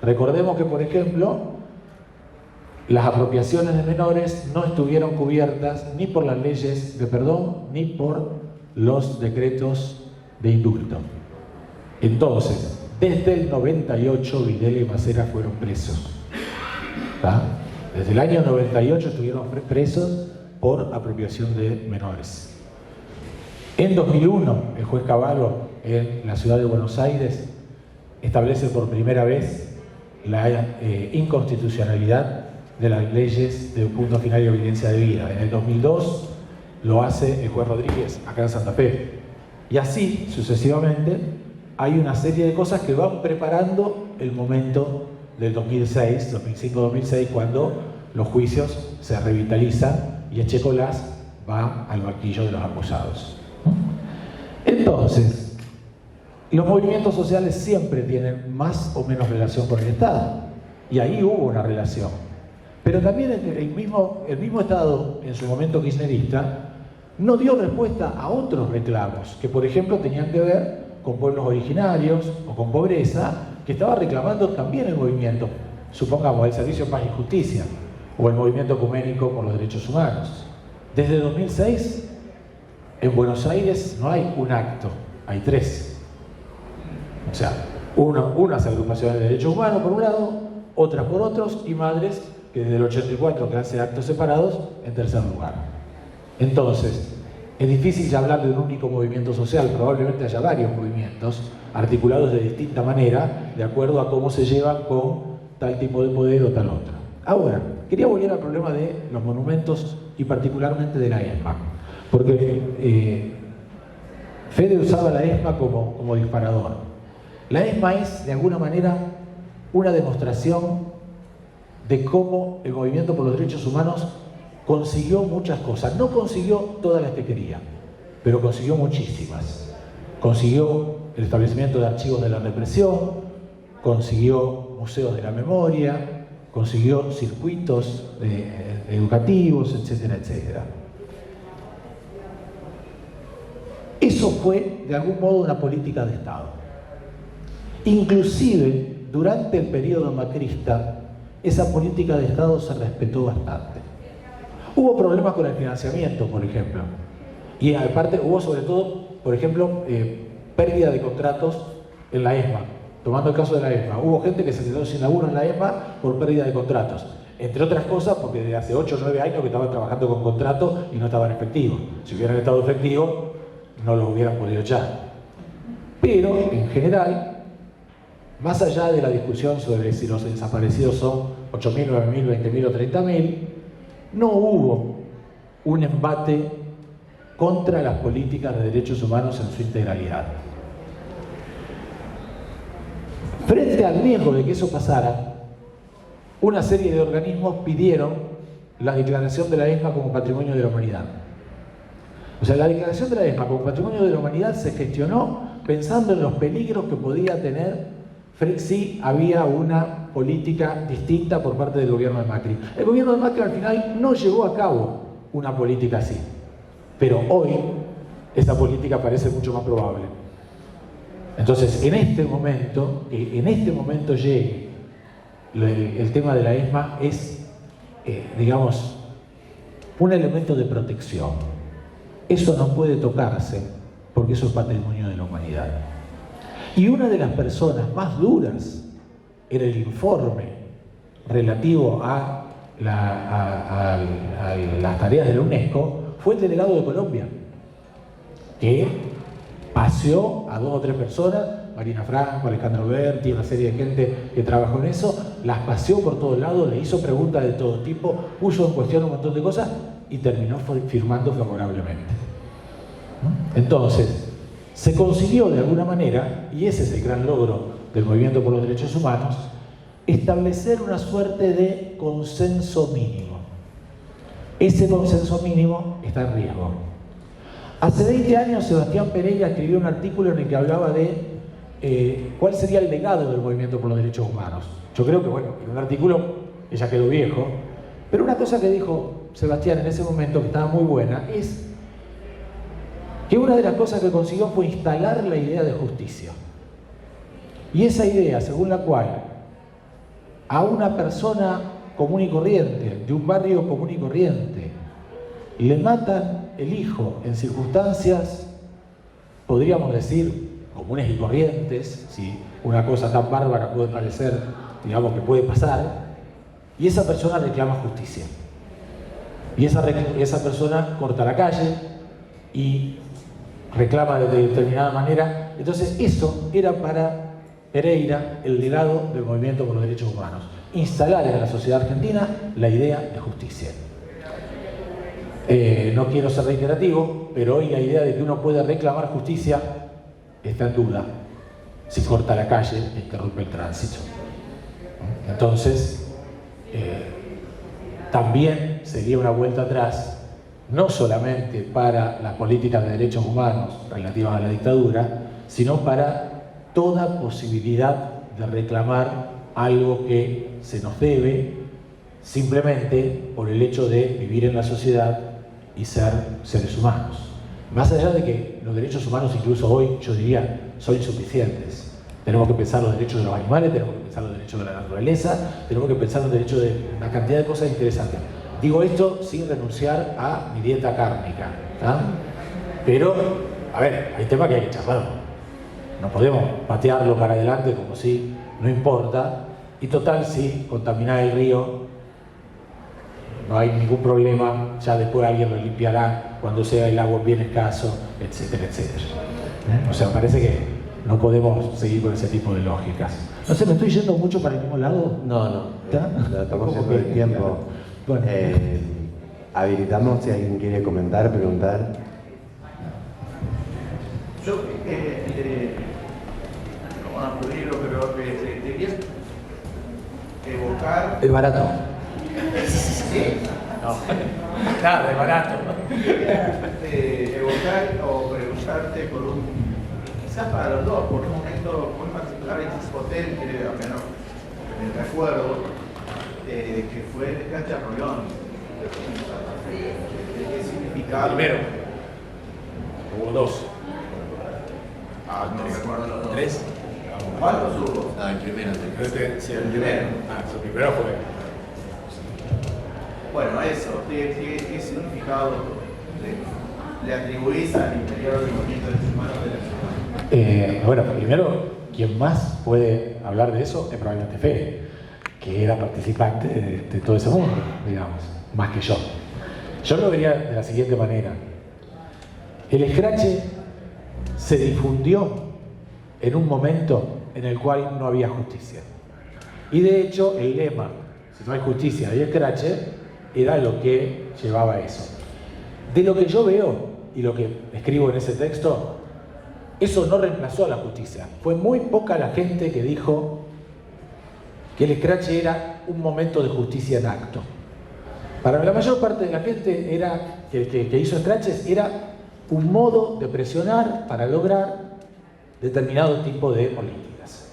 Recordemos que, por ejemplo, las apropiaciones de menores no estuvieron cubiertas ni por las leyes de perdón ni por los decretos de indulto. Entonces, desde el 98, Videla y Macera fueron presos. ¿Tá? Desde el año 98 estuvieron presos por apropiación de menores. En 2001, el juez Cavallo, en la ciudad de Buenos Aires, establece por primera vez la inconstitucionalidad de las leyes de punto final y evidencia de vida. En el 2002 lo hace el juez Rodríguez, acá en Santa Fe. Y así, sucesivamente, hay una serie de cosas que van preparando el momento del 2006, 2005-2006, cuando los juicios se revitalizan y Echecolás va al banquillo de los acusados. Entonces, los movimientos sociales siempre tienen más o menos relación con el Estado. Y ahí hubo una relación. Pero también el mismo Estado, en su momento kirchnerista, no dio respuesta a otros reclamos, que por ejemplo tenían que ver con pueblos originarios o con pobreza, que estaba reclamando también el movimiento, supongamos, el Servicio Paz y Justicia, o el Movimiento Ecuménico por los Derechos Humanos. Desde 2006, en Buenos Aires no hay un acto, hay 3. O sea, unas agrupaciones de derechos humanos por un lado, otras por otros, y madres que desde el 84 que hacen actos separados en tercer lugar. Entonces, es difícil ya hablar de un único movimiento social, probablemente haya varios movimientos articulados de distinta manera, de acuerdo a cómo se llevan con tal tipo de poder o tal otro. Ahora, quería volver al problema de los monumentos y particularmente de la ESMA, porque Fede usaba la ESMA como disparador. La ESMA es, de alguna manera, una demostración de cómo el movimiento por los derechos humanos consiguió muchas cosas. No consiguió todas las que quería, pero consiguió muchísimas. Consiguió el establecimiento de archivos de la represión, consiguió museos de la memoria, consiguió circuitos educativos, etcétera, etcétera. Eso fue, de algún modo, una política de Estado. Inclusive, durante el periodo macrista, esa política de Estado se respetó bastante. Hubo problemas con el financiamiento, por ejemplo. Y aparte hubo, sobre todo, por ejemplo, pérdida de contratos en la ESMA. Tomando el caso de la ESMA, hubo gente que se quedó sin laburo en la ESMA por pérdida de contratos. Entre otras cosas, porque desde hace 8 o 9 años que estaban trabajando con contratos y no estaban efectivos. Si hubieran estado efectivos, no los hubieran podido echar. Pero, en general, más allá de la discusión sobre si los desaparecidos son 8.000, 9.000, 20.000 o 30.000, no hubo un embate contra las políticas de derechos humanos en su integralidad. Frente al riesgo de que eso pasara, una serie de organismos pidieron la declaración de la ESMA como Patrimonio de la Humanidad. O sea, la declaración de la ESMA como Patrimonio de la Humanidad se gestionó pensando en los peligros que podía tener si había una política distinta por parte del gobierno de Macri. El gobierno de Macri al final no llevó a cabo una política así, pero hoy esa política parece mucho más probable. Entonces, en este momento llegue el tema de la ESMA es, digamos, un elemento de protección. Eso no puede tocarse porque eso es patrimonio de la humanidad. Y una de las personas más duras en el informe relativo a las tareas de la UNESCO fue el delegado de Colombia, que paseó a 2 o 3 personas, Marina Franco, Alejandro Berti, una serie de gente que trabajó en eso, las paseó por todos lados, le hizo preguntas de todo tipo, puso en cuestión un montón de cosas y terminó firmando favorablemente. Entonces, se consiguió de alguna manera, y ese es el gran logro del movimiento por los derechos humanos, establecer una suerte de consenso mínimo. Ese consenso mínimo está en riesgo. Hace 20 años Sebastián Pereira escribió un artículo en el que hablaba de cuál sería el legado del movimiento por los derechos humanos. Yo creo que, bueno, en un artículo que ya quedó viejo, pero una cosa que dijo Sebastián en ese momento que estaba muy buena es que una de las cosas que consiguió fue instalar la idea de justicia. Y esa idea, según la cual a una persona común y corriente, de un barrio común y corriente, le matan el hijo en circunstancias, podríamos decir, comunes y corrientes, si una cosa tan bárbara puede parecer, digamos que puede pasar, y esa persona reclama justicia. Y esa persona corta la calle y reclama de determinada manera. Entonces eso era para Pereira el legado del movimiento por los derechos humanos, instalar en la sociedad argentina la idea de justicia. No quiero ser reiterativo, pero hoy la idea de que uno puede reclamar justicia está en duda si corta la calle e interrumpe el tránsito. Entonces, también sería una vuelta atrás, no solamente para las políticas de derechos humanos relativas a la dictadura, sino para toda posibilidad de reclamar algo que se nos debe simplemente por el hecho de vivir en la sociedad y ser seres humanos. Más allá de que los derechos humanos incluso hoy, yo diría, son insuficientes. Tenemos que pensar los derechos de los animales, tenemos que pensar los derechos de la naturaleza, tenemos que pensar los derechos de una cantidad de cosas interesantes. Digo esto sin renunciar a mi dieta cárnica, ¿tá? Pero, a ver, hay temas que hay que charlar. No podemos patearlo para adelante como si no importa. Y total, si contaminar el río, no hay ningún problema, ya después alguien lo limpiará cuando sea el agua bien escaso, etcétera, etcétera. O sea, me parece que no podemos seguir con ese tipo de lógicas. No sé, ¿me estoy yendo mucho para el mismo lado? No. Estamos yendo el tiempo. Bueno. Habilitamos si alguien quiere comentar, preguntar. Yo, como no puedo libro, pero deberías evocar... Es barato. ¿Sí? No, nada, es barato. Evocar o preguntarte por un... Quizás para los dos, por un momento muy particular en Cispotel, que al menos me recuerdo, que fue el Cancha Rolón. ¿Qué significaba? Primero. Hubo dos. No me acuerdo los dos. ¿Tres? ¿Cuántos hubo? No, el primero. Sí, el primero. El primero fue. Bueno, eso. ¿Qué significado le atribuís al interior del movimiento de humanos de la ciudad? Bueno, primero, quien más puede hablar de eso es probablemente Fede, que era participante de todo ese mundo, digamos, más que yo. Yo lo vería de la siguiente manera. El escrache se difundió en un momento en el cual no había justicia. Y de hecho, el lema, si no hay justicia y escrache, era lo que llevaba a eso. De lo que yo veo y lo que escribo en ese texto, eso no reemplazó a la justicia. Fue muy poca la gente que dijo que el escrache era un momento de justicia en acto. Para la mayor parte de la gente que hizo escraches era un modo de presionar para lograr determinado tipo de políticas.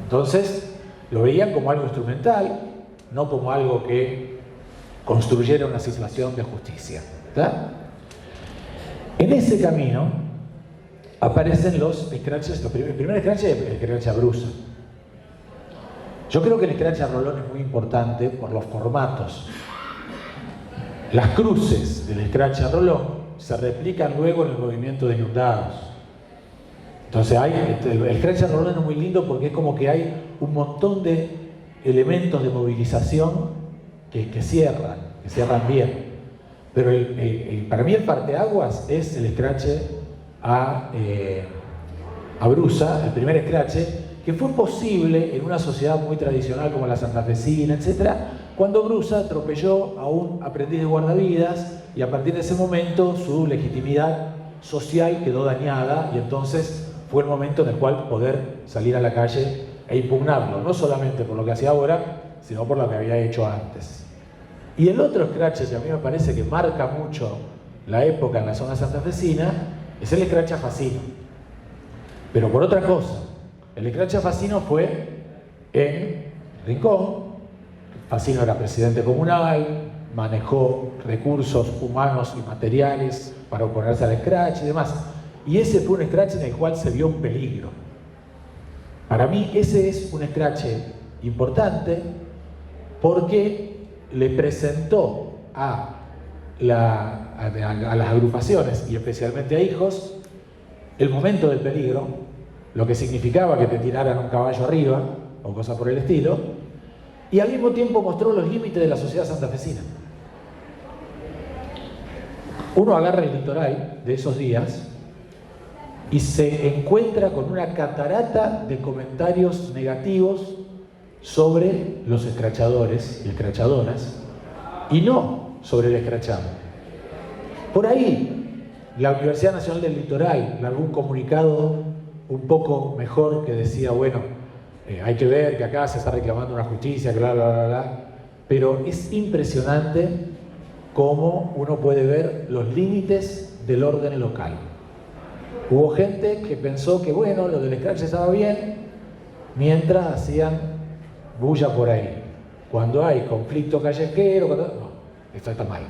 Entonces, lo veían como algo instrumental, no como algo que construyera una situación de justicia. ¿Tá? En ese camino aparecen los escraches. El primer escrache es el escrache a Brusa. Yo creo que el escrache a Rolón es muy importante por los formatos. Las cruces del escrache a Rolón se replican luego en el movimiento de inundados. Entonces el escrache a Rolón es muy lindo porque es como que hay un montón de elementos de movilización que cierran bien. Pero para mí el parteaguas es el escrache a Brusa, el primer escrache, que fue posible en una sociedad muy tradicional como la santafesina, etc., cuando Brusa atropelló a un aprendiz de guardavidas y a partir de ese momento su legitimidad social quedó dañada y entonces fue el momento en el cual poder salir a la calle e impugnarlo, no solamente por lo que hacía ahora, sino por lo que había hecho antes. Y el otro escrache que a mí me parece que marca mucho la época en la zona santafesina es el escrache a Facino. Pero por otra cosa, el escrache a Facino fue en Rincón. Facino era presidente comunal, manejó recursos humanos y materiales para oponerse al escrache y demás. Y ese fue un escrache en el cual se vio un peligro. Para mí ese es un escrache importante porque le presentó a las agrupaciones y especialmente a hijos el momento del peligro, lo que significaba que te tiraran un caballo arriba o cosas por el estilo, y al mismo tiempo mostró los límites de la sociedad santafesina. Uno agarra el litoral de esos días y se encuentra con una catarata de comentarios negativos sobre los escrachadores y escrachadoras, y no sobre el escrachado. Por ahí, la Universidad Nacional del Litoral largó un comunicado un poco mejor que decía, bueno, hay que ver que acá se está reclamando una justicia, bla, bla, bla, bla. Pero es impresionante cómo uno puede ver los límites del orden local. Hubo gente que pensó que, bueno, lo del escrache estaba bien, mientras hacían bulla por ahí. cuando hay conflicto callejero, no, esto está mal.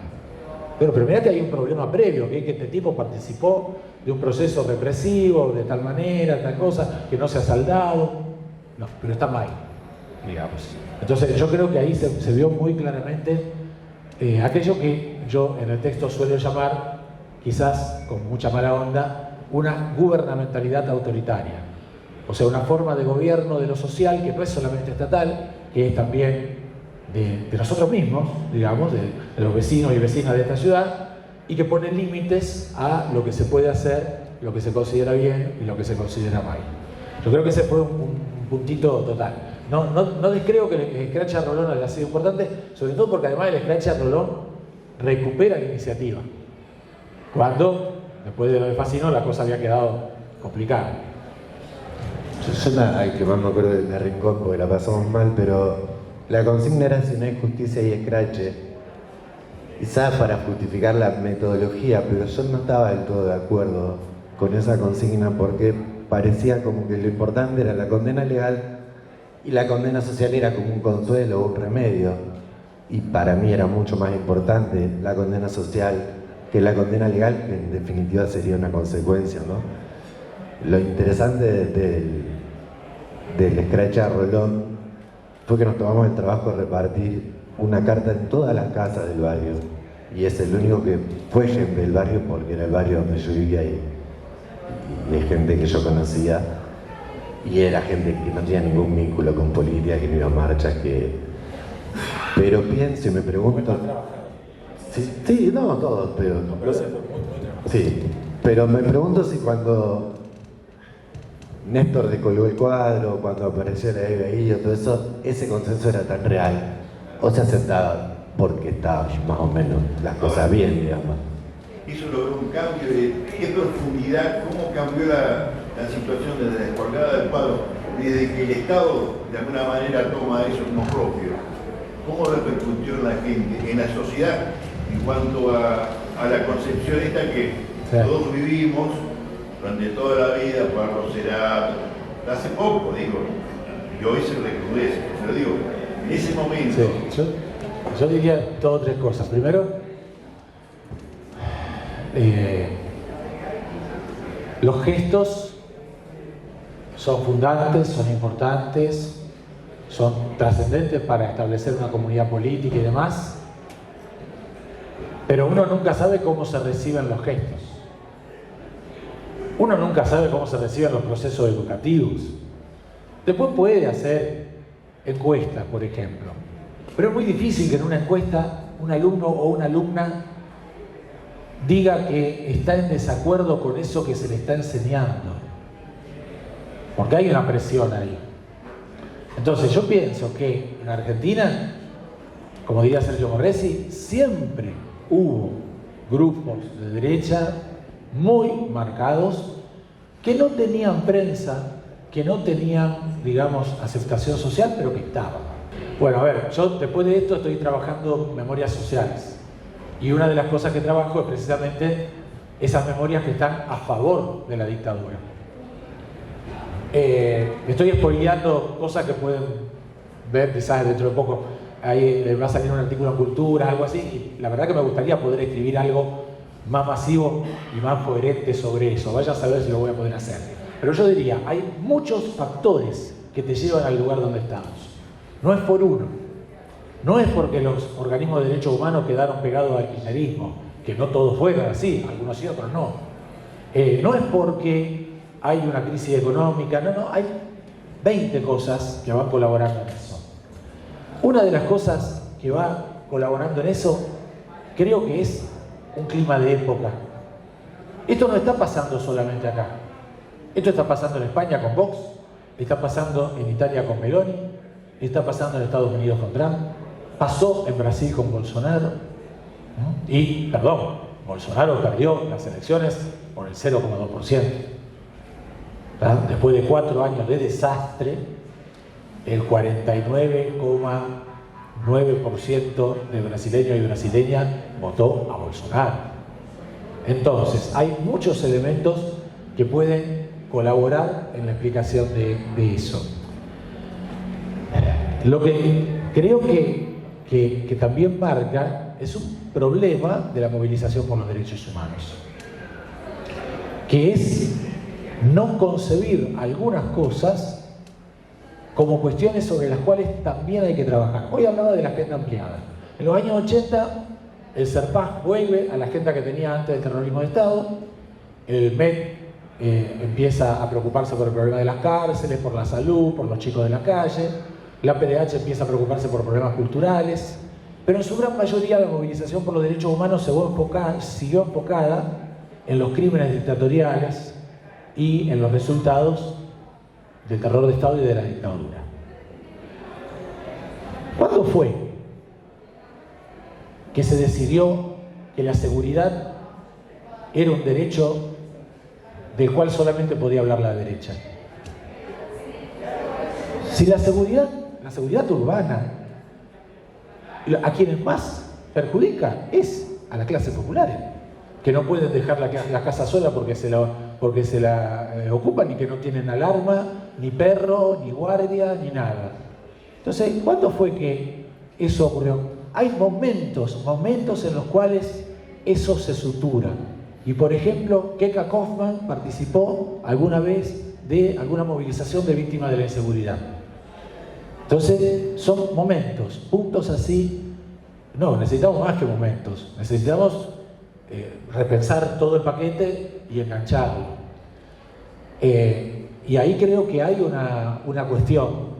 Pero mirá que hay un problema previo, que es que este tipo participó de un proceso represivo, de tal manera, tal cosa, que no se ha saldado. No, pero está mal, digamos. Entonces yo creo que ahí se vio muy claramente aquello que yo en el texto suelo llamar, quizás con mucha mala onda, una gubernamentalidad autoritaria. O sea, una forma de gobierno de lo social que no es solamente estatal, que es también de nosotros mismos, digamos, de los vecinos y vecinas de esta ciudad, y que pone límites a lo que se puede hacer, lo que se considera bien y lo que se considera mal. Yo creo que ese fue un puntito total. No descreo que el Scratch a Rolón haya sido importante, sobre todo porque además el Scratch a Rolón recupera la iniciativa. Cuando, después de lo de Fascino, la cosa había quedado complicada. Ay, que más me acuerdo de Rincón porque la pasamos mal, pero la consigna era si no hay justicia y escrache, quizás para justificar la metodología, pero yo no estaba del todo de acuerdo con esa consigna porque parecía como que lo importante era la condena legal y la condena social era como un consuelo o un remedio, y para mí era mucho más importante la condena social que la condena legal, que en definitiva sería una consecuencia, ¿no? Lo interesante del Scratch a Rolón fue que nos tomamos el trabajo de repartir una carta en todas las casas del barrio, y es el único que fue gente del barrio porque era el barrio donde yo vivía y es gente que yo conocía, y era gente que no tenía ningún vínculo con política, que no iba a marchas, pero pienso y me pregunto... Sí, no todos, pero sí, pero me pregunto si cuando Néstor descolgó el cuadro, cuando apareció la Eva todo eso, ese consenso era tan real, o se aceptaba porque estaba más o menos las cosas bien, digamos. Eso logró un cambio de qué profundidad, cómo cambió la situación desde la descolgada del cuadro, desde que el Estado de alguna manera toma eso como propio. ¿Cómo repercutió en la gente, en la sociedad, en cuanto a la concepción esta que todos vivimos durante toda la vida, Pablo Cerato, hace poco, digo, y hoy se recrudece, pero digo, en ese momento... Sí, yo diría dos o tres cosas. Primero, los gestos son fundantes, son importantes, son trascendentes para establecer una comunidad política y demás, pero uno nunca sabe cómo se reciben los gestos. Uno nunca sabe cómo se reciben los procesos educativos. Después puede hacer encuestas, por ejemplo, pero es muy difícil que en una encuesta un alumno o una alumna diga que está en desacuerdo con eso que se le está enseñando, porque hay una presión ahí. Entonces yo pienso que en Argentina, como diría Sergio Morresi, siempre hubo grupos de derecha muy marcados que no tenían prensa, que no tenían, digamos, aceptación social, pero que estaban. Bueno, a ver, yo después de esto estoy trabajando memorias sociales. Y una de las cosas que trabajo es precisamente esas memorias que están a favor de la dictadura. Estoy spoileando cosas que pueden ver quizás dentro de poco. Ahí va a salir un artículo en Cultura, algo así, y la verdad que me gustaría poder escribir algo más masivo y más coherente sobre eso. Vaya a saber si lo voy a poder hacer. Pero yo diría, hay muchos factores que te llevan al lugar donde estamos. No es por uno. No es porque los organismos de derechos humanos quedaron pegados al kirchnerismo, que no todos fueron así, algunos sí, otros no. No es porque hay una crisis económica, no, hay 20 cosas que van colaborando en eso. Una de las cosas que va colaborando en eso, creo que es un clima de época. Esto no está pasando solamente acá. Esto está pasando en España con Vox, está pasando en Italia con Meloni, está pasando en Estados Unidos con Trump, pasó en Brasil con Bolsonaro, ¿no? Y, perdón, Bolsonaro perdió las elecciones por el 0,2%. Después de 4 años de desastre, el 49,9% de brasileños y brasileñas votó a Bolsonaro. Entonces, hay muchos elementos que pueden colaborar en la explicación de eso. Lo que creo que también marca, es un problema de la movilización por los derechos humanos, que es no concebir algunas cosas como cuestiones sobre las cuales también hay que trabajar. Hoy hablaba de la agenda ampliada. En los años 80, el CERPAJ vuelve a la agenda que tenía antes del terrorismo de Estado, el MED empieza a preocuparse por el problema de las cárceles, por la salud, por los chicos de la calle, la PDH empieza a preocuparse por problemas culturales, pero en su gran mayoría la movilización por los derechos humanos siguió enfocada en los crímenes dictatoriales y en los resultados del terror de Estado y de la dictadura. ¿Cuándo fue que se decidió que la seguridad era un derecho del cual solamente podía hablar la derecha? Si la seguridad urbana, a quienes más perjudica es a las clases populares, que no pueden dejar la casa sola porque se la ocupan y que no tienen alarma, ni perro, ni guardia, ni nada. Entonces, ¿cuándo fue que eso ocurrió? Hay momentos en los cuales eso se sutura. Y por ejemplo, Keka Kaufman participó alguna vez de alguna movilización de víctimas de la inseguridad. Entonces, son momentos, puntos así. No, necesitamos más que momentos. Necesitamos repensar todo el paquete y engancharlo. Y ahí creo que hay una cuestión.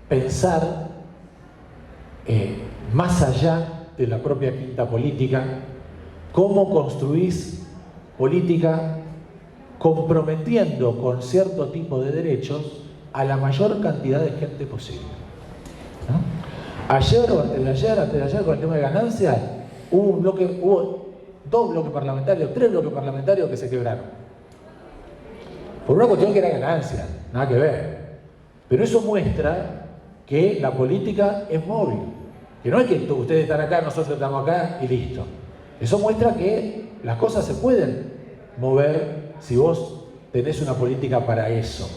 Pensar más allá de la propia quinta política, cómo construís política comprometiendo con cierto tipo de derechos a la mayor cantidad de gente posible, ¿no? Ayer o antes de ayer, con el tema de ganancias, hubo 2 bloques parlamentarios, 3 bloques parlamentarios que se quebraron. Por una cuestión que era ganancia, nada que ver. Pero eso muestra que la política es móvil. Que no es que ustedes están acá, nosotros estamos acá y listo. Eso muestra que las cosas se pueden mover si vos tenés una política para eso,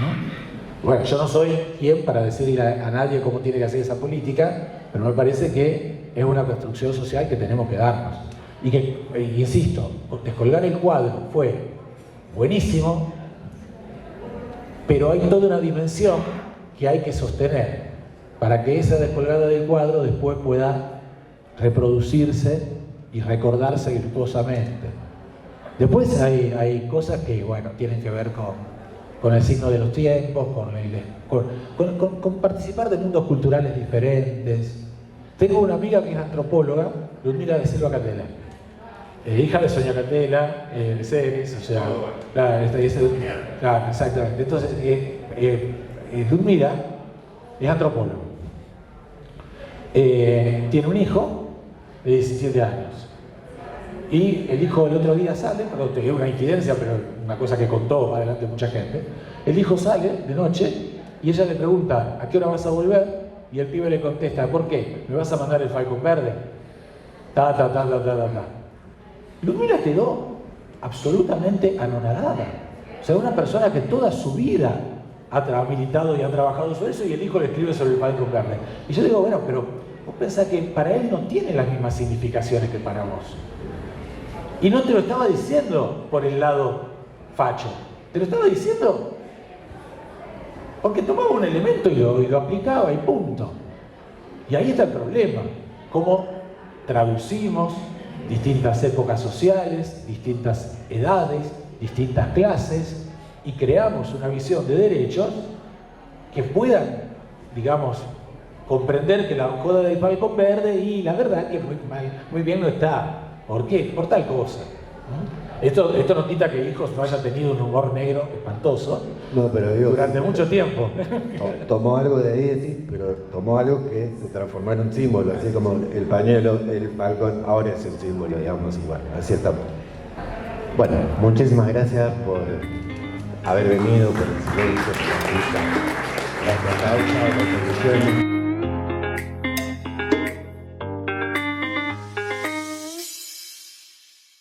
¿no? Bueno, yo no soy quien para decirle a nadie cómo tiene que hacer esa política, pero me parece que es una construcción social que tenemos que darnos. Y que, insisto, descolgar el cuadro fue buenísimo, pero hay toda una dimensión que hay que sostener para que esa descolgada del cuadro después pueda reproducirse y recordarse virtuosamente. Después hay cosas que, bueno, tienen que ver con el signo de los tiempos, con participar de mundos culturales diferentes. Tengo una amiga que es antropóloga, Ludmila de Silva Catela, hija de Sonia Catela, de Ceres, o sea, claro, exactamente. Entonces, Ludmila es antropóloga. Tiene un hijo de 17 años. Y el hijo el otro día sale, perdón, es una incidencia, pero una cosa que contó adelante mucha gente. El hijo sale de noche y ella le pregunta, ¿a qué hora vas a volver? Y el pibe le contesta, ¿por qué? ¿Me vas a mandar el Falcon Verde? Ludmila quedó absolutamente anonadada. O sea, una persona que toda su vida ha militado y ha trabajado sobre eso y el hijo le escribe sobre el Falcon Verde. Y yo digo, bueno, pero vos pensás que para él no tiene las mismas significaciones que para vos. Y no te lo estaba diciendo por el lado facho, te lo estaba diciendo porque tomaba un elemento y lo aplicaba y punto. Y ahí está el problema, cómo traducimos distintas épocas sociales, distintas edades, distintas clases y creamos una visión de derechos que puedan, digamos, comprender que la joda del Falcon Verde y la verdad que muy bien no está. ¿Por qué? Por tal cosa. Esto no quita que el hijo no haya tenido un humor negro espantoso, no, pero digo, durante mucho tiempo. Tomó algo de ahí, sí, pero tomó algo que se transformó en un símbolo, así como el pañuelo, el falcón, ahora es un símbolo, digamos, igual. Así estamos. Bueno, muchísimas gracias por haber venido, por el silencio, por la vista. Gracias, Causa, por la contribución.